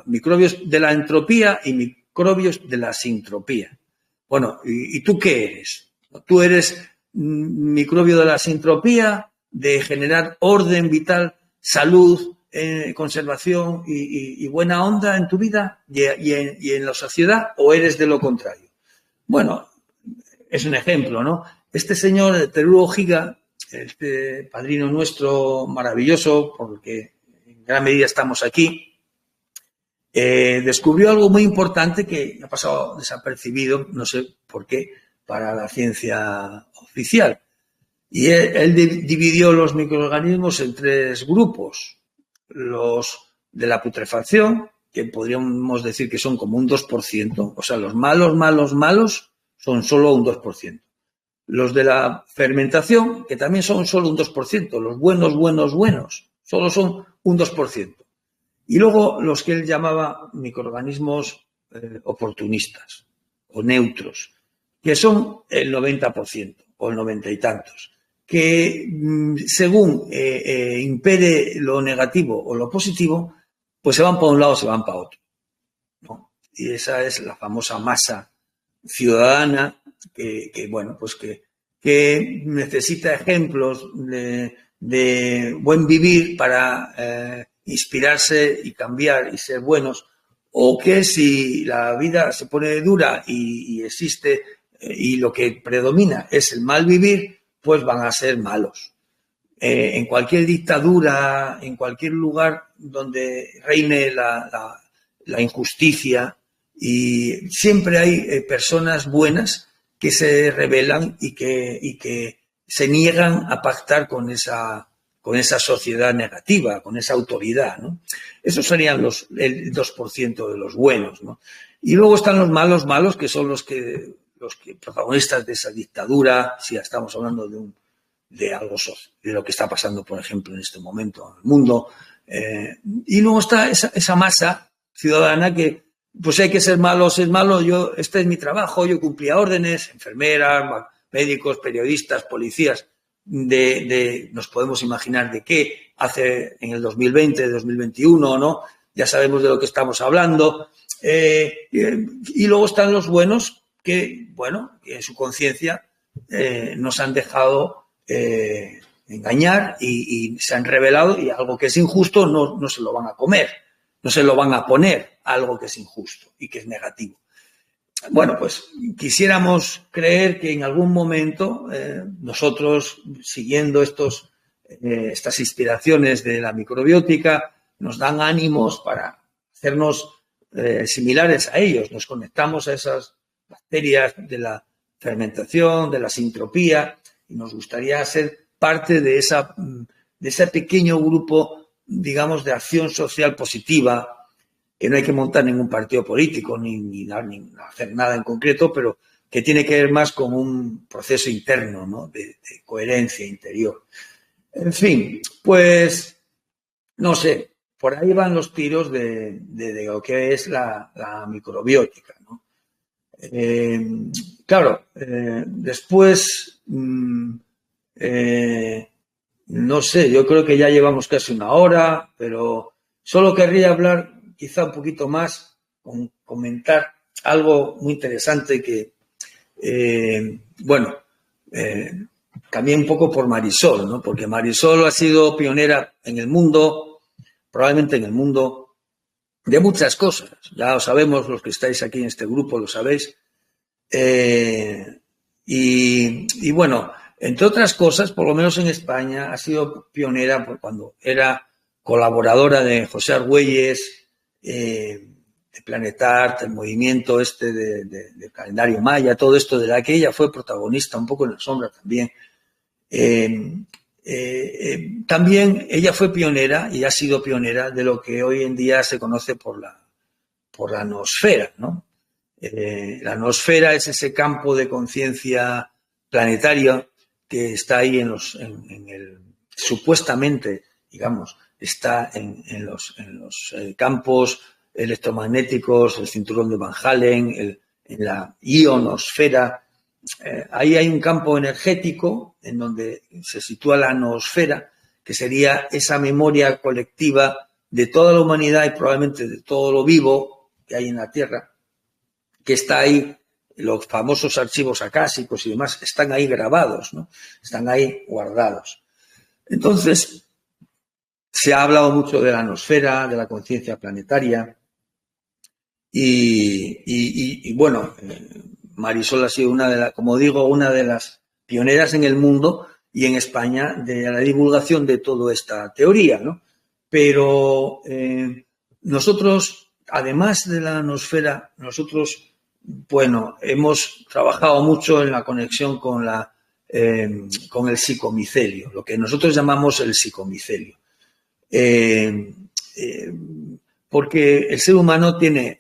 Microbios de la entropía y microbios de la sintropía. Bueno, ¿y tú qué eres? ¿Tú eres microbio de la sintropía, de generar orden vital, salud, conservación y buena onda en tu vida y en la sociedad, o eres de lo contrario? Bueno, es un ejemplo, ¿no? Este señor Teruo Higa, este padrino nuestro maravilloso, porque en gran medida estamos aquí, descubrió algo muy importante que ha pasado desapercibido, no sé por qué, para la ciencia oficial. Y él dividió los microorganismos en 3 grupos. Los de la putrefacción, que podríamos decir que son como un 2%, o sea, los malos son solo un 2%. Los de la fermentación, que también son solo un 2%, los buenos, solo son un 2%. Y luego los que él llamaba microorganismos oportunistas o neutros, que son el 90% o el 90 y tantos, que según impere lo negativo o lo positivo, pues se van para un lado o se van para otro, ¿no? Y esa es la famosa masa ciudadana que bueno, pues que necesita ejemplos de buen vivir para inspirarse y cambiar y ser buenos, o que si la vida se pone dura y existe y lo que predomina es el mal vivir, pues van a ser malos. En cualquier dictadura, en cualquier lugar donde reine la injusticia, y siempre hay personas buenas que se rebelan y que se niegan a pactar con esa sociedad negativa, con esa autoridad, ¿no? Esos serían el 2% de los buenos, ¿no? Y luego están los malos, que son los que protagonistas de esa dictadura, si estamos hablando de algo de lo que está pasando, por ejemplo, en este momento en el mundo. Y luego está esa masa ciudadana que, pues hay que ser malo, este es mi trabajo, yo cumplía órdenes, enfermeras, médicos, periodistas, policías, nos podemos imaginar de qué hace en el 2020, 2021, ¿no? Ya sabemos de lo que estamos hablando. Y luego están los buenos que, bueno, que en su conciencia nos han dejado engañar y se han rebelado, y algo que es injusto no se lo van a comer, no se lo van a poner a algo que es injusto y que es negativo. Bueno, pues quisiéramos creer que en algún momento nosotros, siguiendo estas inspiraciones de la microbiótica, nos dan ánimos para hacernos similares a ellos. Nos conectamos a esas bacterias de la fermentación, de la sintropía, y nos gustaría ser parte de ese pequeño grupo, digamos, de acción social positiva, que no hay que montar ningún partido político ni hacer nada en concreto, pero que tiene que ver más con un proceso interno, ¿no? de coherencia interior. En fin, pues, no sé, por ahí van los tiros de lo que es la microbiótica, ¿no? Claro, después, no sé, yo creo que ya llevamos casi una hora, pero solo querría hablar quizá un poquito más, comentar algo muy interesante que, también un poco por Marisol, ¿no? Porque Marisol ha sido pionera en el mundo, probablemente en el mundo, de muchas cosas. Ya lo sabemos, los que estáis aquí en este grupo lo sabéis. Y bueno, entre otras cosas, por lo menos en España, ha sido pionera cuando era colaboradora de José Argüelles, de Planetart, el movimiento del calendario maya, todo esto de la que ella fue protagonista, un poco en la sombra también. También ella fue pionera y ha sido pionera de lo que hoy en día se conoce por la noosfera, ¿no? La noosfera es ese campo de conciencia planetaria que está ahí supuestamente digamos, está en los campos electromagnéticos, el cinturón de Van Allen, en la ionosfera. Ahí hay un campo energético en donde se sitúa la noosfera, que sería esa memoria colectiva de toda la humanidad y probablemente de todo lo vivo que hay en la Tierra, que está ahí. Los famosos archivos acásicos y demás están ahí grabados, ¿no? Están ahí guardados. Entonces, se ha hablado mucho de la nosfera, de la conciencia planetaria y bueno, Marisol ha sido como digo, una de las pioneras en el mundo y en España de la divulgación de toda esta teoría, ¿no? Pero nosotros, además de la nosfera, bueno, hemos trabajado mucho en la conexión con el psicomicelio, lo que nosotros llamamos el psicomicelio. Porque el ser humano tiene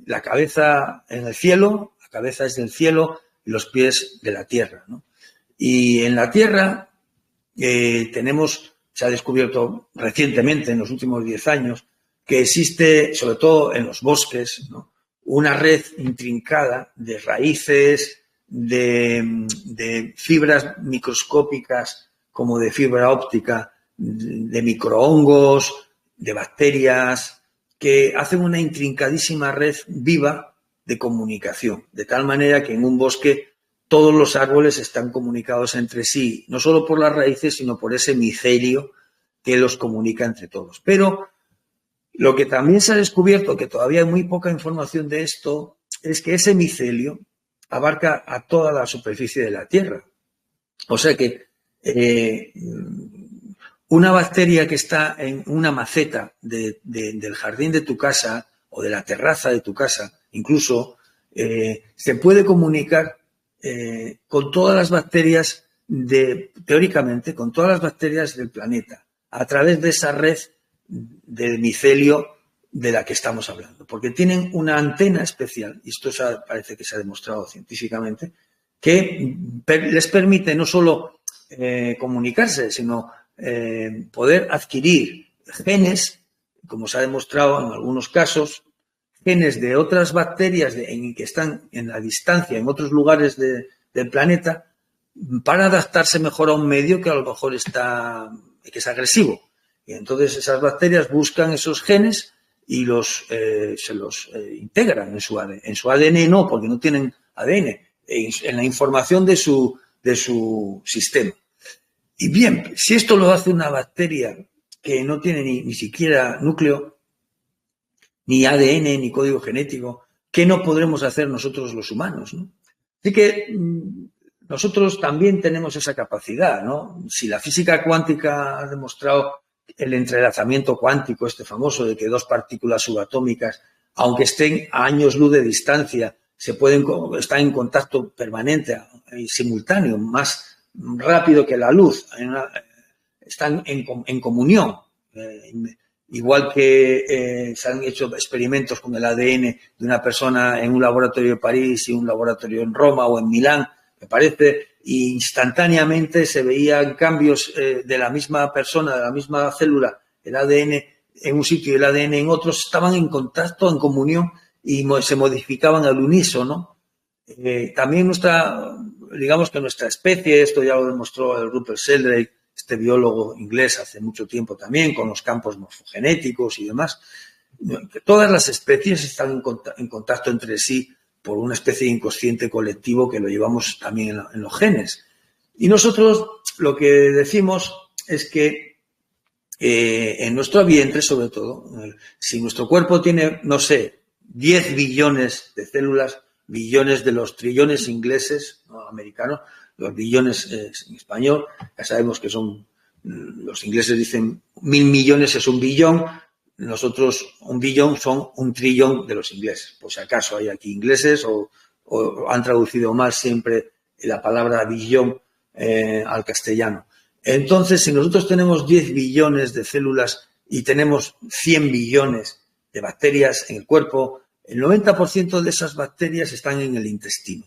la cabeza en el cielo, la cabeza es del cielo y los pies de la tierra, ¿no? Y en la tierra se ha descubierto recientemente, en los últimos 10 años, que existe, sobre todo en los bosques, ¿no?, una red intrincada de raíces, de fibras microscópicas como de fibra óptica, de microhongos, de bacterias, que hacen una intrincadísima red viva de comunicación, de tal manera que en un bosque todos los árboles están comunicados entre sí, no solo por las raíces, sino por ese micelio que los comunica entre todos. Pero lo que también se ha descubierto, que todavía hay muy poca información de esto, es que ese micelio abarca a toda la superficie de la Tierra. O sea que una bacteria que está en una maceta del jardín de tu casa o de la terraza de tu casa, incluso, se puede comunicar con todas las bacterias, teóricamente, con todas las bacterias del planeta, a través de esa red del micelio de la que estamos hablando, porque tienen una antena especial, y esto parece que se ha demostrado científicamente, que les permite no solo comunicarse, sino poder adquirir genes, como se ha demostrado en algunos casos, genes de otras bacterias que están en la distancia, en otros lugares del planeta, para adaptarse mejor a un medio que a lo mejor que es agresivo. Y entonces esas bacterias buscan esos genes y se los integran en su ADN. En su ADN no, porque no tienen ADN, en la información de su sistema. Y bien, si esto lo hace una bacteria que no tiene ni siquiera núcleo, ni ADN, ni código genético, ¿qué no podremos hacer nosotros los humanos, ¿no? Así que nosotros también tenemos esa capacidad, ¿no? Si la física cuántica ha demostrado el entrelazamiento cuántico, famoso, de que dos partículas subatómicas, aunque estén a años luz de distancia, están en contacto permanente y simultáneo, más rápido que la luz, están en comunión. Igual que se han hecho experimentos con el ADN de una persona en un laboratorio de París y un laboratorio en Roma o en Milán, me parece, y instantáneamente se veían cambios de la misma persona, de la misma célula, el ADN en un sitio y el ADN en otro, estaban en contacto, en comunión y se modificaban al unísono. También digamos que nuestra especie, esto ya lo demostró el Rupert Sheldrake, este biólogo inglés, hace mucho tiempo también, con los campos morfogenéticos y demás, todas las especies están en contacto entre sí por una especie de inconsciente colectivo que lo llevamos también en los genes. Y nosotros lo que decimos es que en nuestro vientre, sobre todo, si nuestro cuerpo tiene, no sé, 10 billones de células, billones de los trillones ingleses, no americanos, los billones en español, ya sabemos que los ingleses dicen 1.000 millones es un billón, nosotros un billón son un trillón de los ingleses. Por si acaso hay aquí ingleses o han traducido mal siempre la palabra billón al castellano. Entonces, si nosotros tenemos 10 billones de células y tenemos 100 billones de bacterias en el cuerpo, el 90% de esas bacterias están en el intestino.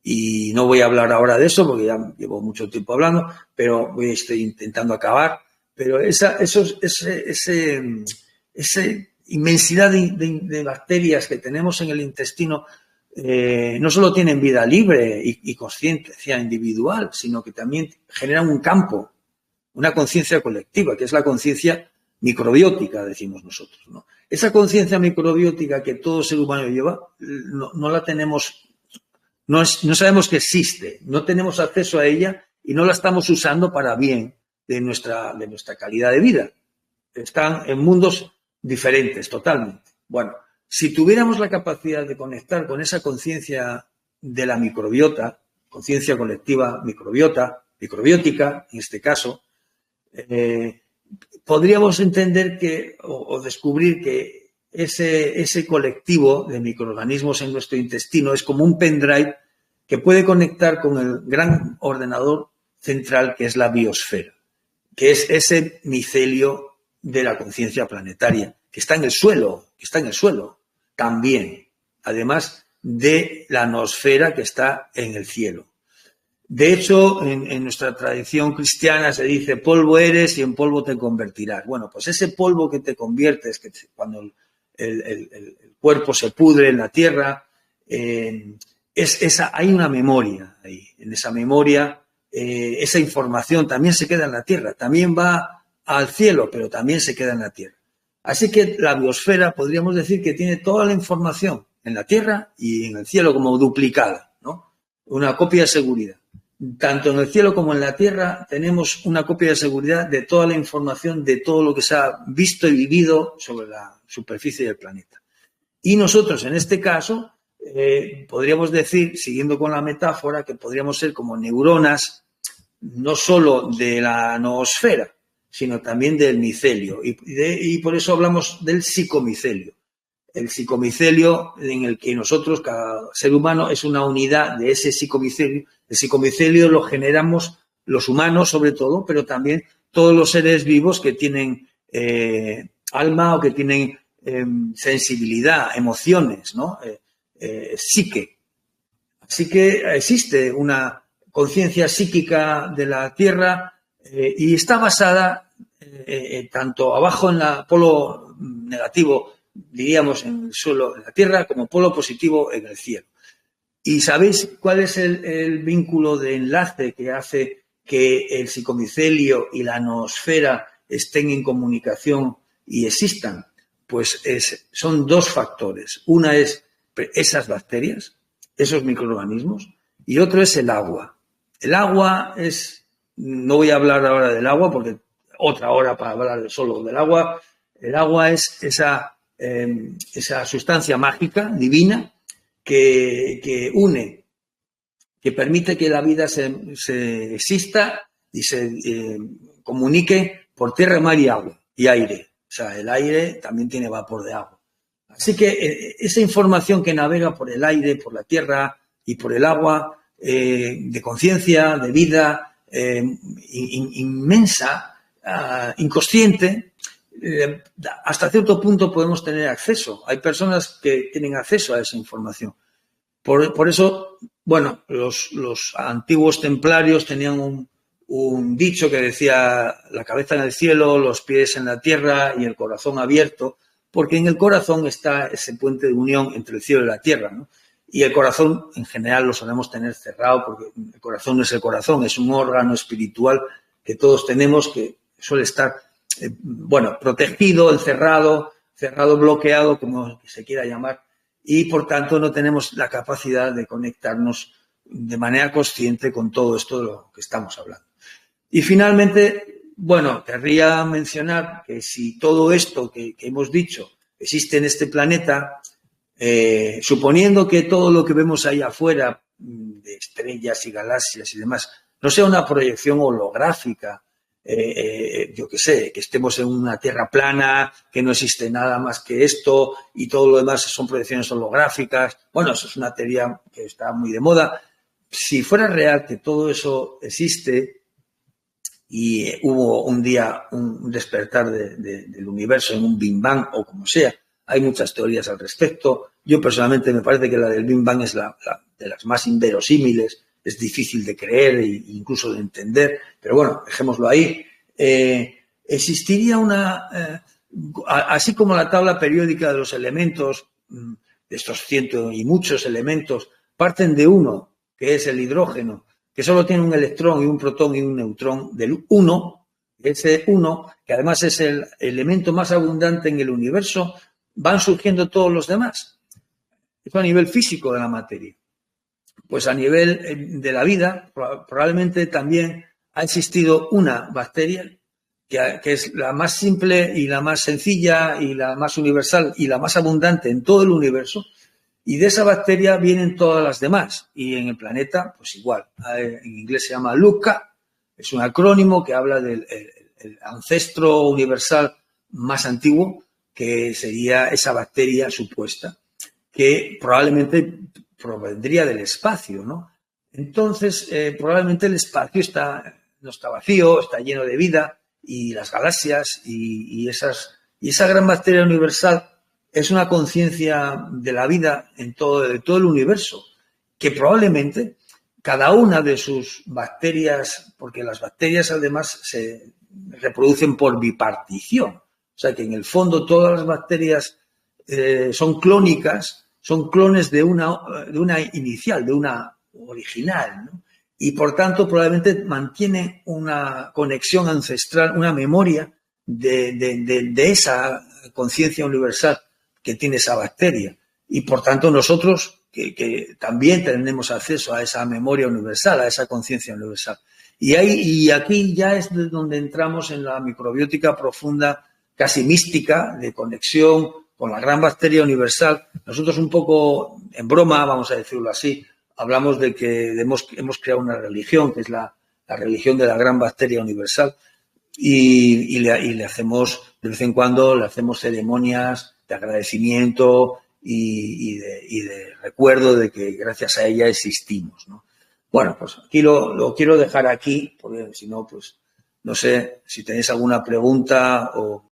Y no voy a hablar ahora de eso porque ya llevo mucho tiempo hablando, pero estoy intentando acabar. pero esa inmensidad de bacterias que tenemos en el intestino no solo tienen vida libre y conciencia individual, sino que también generan un campo, una conciencia colectiva, que es la conciencia microbiótica, decimos nosotros, ¿no? Esa conciencia microbiótica que todo ser humano lleva, no la tenemos, no sabemos que existe, no tenemos acceso a ella y no la estamos usando para bien de nuestra calidad de vida. Están en mundos diferentes, totalmente. Bueno, si tuviéramos la capacidad de conectar con esa conciencia de la microbiota, conciencia colectiva microbiótica, en este caso, podríamos entender o descubrir que ese colectivo de microorganismos en nuestro intestino es como un pendrive que puede conectar con el gran ordenador central que es la biosfera, que es ese micelio de la conciencia planetaria, que está en el suelo, también, además de la noosfera que está en el cielo. De hecho, en nuestra tradición cristiana se dice polvo eres y en polvo te convertirás. Bueno, pues ese polvo que te conviertes, que cuando el cuerpo se pudre en la tierra, hay una memoria ahí. En esa memoria, esa información también se queda en la tierra, también va al cielo, pero también se queda en la tierra. Así que la biosfera podríamos decir que tiene toda la información en la tierra y en el cielo como duplicada, ¿no? Una copia de seguridad. Tanto en el cielo como en la tierra tenemos una copia de seguridad de toda la información, de todo lo que se ha visto y vivido sobre la superficie del planeta. Y nosotros, en este caso, podríamos decir, siguiendo con la metáfora, que podríamos ser como neuronas, no solo de la noosfera, sino también del micelio. Y por eso hablamos del psicomicelio. El psicomicelio en el que nosotros, cada ser humano, es una unidad de ese psicomicelio. El psicomicelio lo generamos los humanos, sobre todo, pero también todos los seres vivos que tienen alma o que tienen sensibilidad, emociones, ¿no? Psique. Así que existe una conciencia psíquica de la Tierra y está basada tanto abajo en el polo negativo, diríamos en el suelo de la Tierra, como polo positivo en el cielo. ¿Y sabéis cuál es el vínculo de enlace que hace que el psicomicelio y la noosfera estén en comunicación y existan? Pues son dos factores. Una es esas bacterias, esos microorganismos, y otro es el agua. El agua no voy a hablar ahora del agua porque otra hora para hablar solo del agua. El agua es esa sustancia mágica, divina, que une, que permite que la vida se exista y se comunique por tierra, mar y agua y aire. O sea, el aire también tiene vapor de agua. Así que esa información que navega por el aire, por la tierra y por el agua, de conciencia, de vida, inmensa, inconsciente, hasta cierto punto podemos tener acceso. Hay personas que tienen acceso a esa información. Por eso, bueno, los antiguos templarios tenían un dicho que decía la cabeza en el cielo, los pies en la tierra y el corazón abierto, porque en el corazón está ese puente de unión entre el cielo y la tierra, ¿no? Y el corazón, en general, lo solemos tener cerrado porque el corazón no es el corazón, es un órgano espiritual que todos tenemos que suele estar, protegido, encerrado, bloqueado, como se quiera llamar, y por tanto no tenemos la capacidad de conectarnos de manera consciente con todo esto de lo que estamos hablando. Y finalmente, querría mencionar que si todo esto que hemos dicho existe en este planeta, suponiendo que todo lo que vemos ahí afuera, de estrellas y galaxias y demás, no sea una proyección holográfica, yo qué sé, que estemos en una tierra plana, que no existe nada más que esto y todo lo demás son proyecciones holográficas. Bueno, eso es una teoría que está muy de moda. Si fuera real que todo eso existe y hubo un día un despertar del universo en un Big Bang o como sea, hay muchas teorías al respecto. Yo personalmente me parece que la del Big Bang es la de las más inverosímiles, es difícil de creer e incluso de entender, pero bueno, dejémoslo ahí. existiría así como la tabla periódica de los elementos, de estos cientos y muchos elementos, parten de uno, que es el hidrógeno, que solo tiene un electrón y un protón y un neutrón del 1, ese 1, que además es el elemento más abundante en el universo, van surgiendo todos los demás. Eso a nivel físico de la materia. Pues a nivel de la vida, probablemente también ha existido una bacteria que es la más simple y la más sencilla y la más universal y la más abundante en todo el universo, y de esa bacteria vienen todas las demás. Y en el planeta, pues igual. En inglés se llama LUCA, es un acrónimo que habla del el ancestro universal más antiguo, que sería esa bacteria supuesta, que probablemente provendría del espacio, ¿no? Entonces, probablemente el espacio no está vacío, está lleno de vida, y las galaxias y esa gran bacteria universal es una conciencia de la vida de todo el universo, que probablemente cada una de sus bacterias, porque las bacterias además se reproducen por bipartición, o sea que en el fondo todas las bacterias son clónicas, son clones de una inicial, de una original, ¿no? Y por tanto probablemente mantiene una conexión ancestral, una memoria de esa conciencia universal que tiene esa bacteria. Y por tanto nosotros que también tenemos acceso a esa memoria universal, a esa conciencia universal. Y aquí ya es donde entramos en la microbiótica profunda, casi mística, de conexión con la gran bacteria universal. Nosotros un poco en broma, vamos a decirlo así, hablamos de que hemos creado una religión, que es la religión de la gran bacteria universal, y le hacemos, de vez en cuando, le hacemos ceremonias de agradecimiento y de recuerdo de que gracias a ella existimos, ¿no? Bueno, pues aquí lo quiero dejar aquí, porque si no, pues no sé si tenéis alguna pregunta o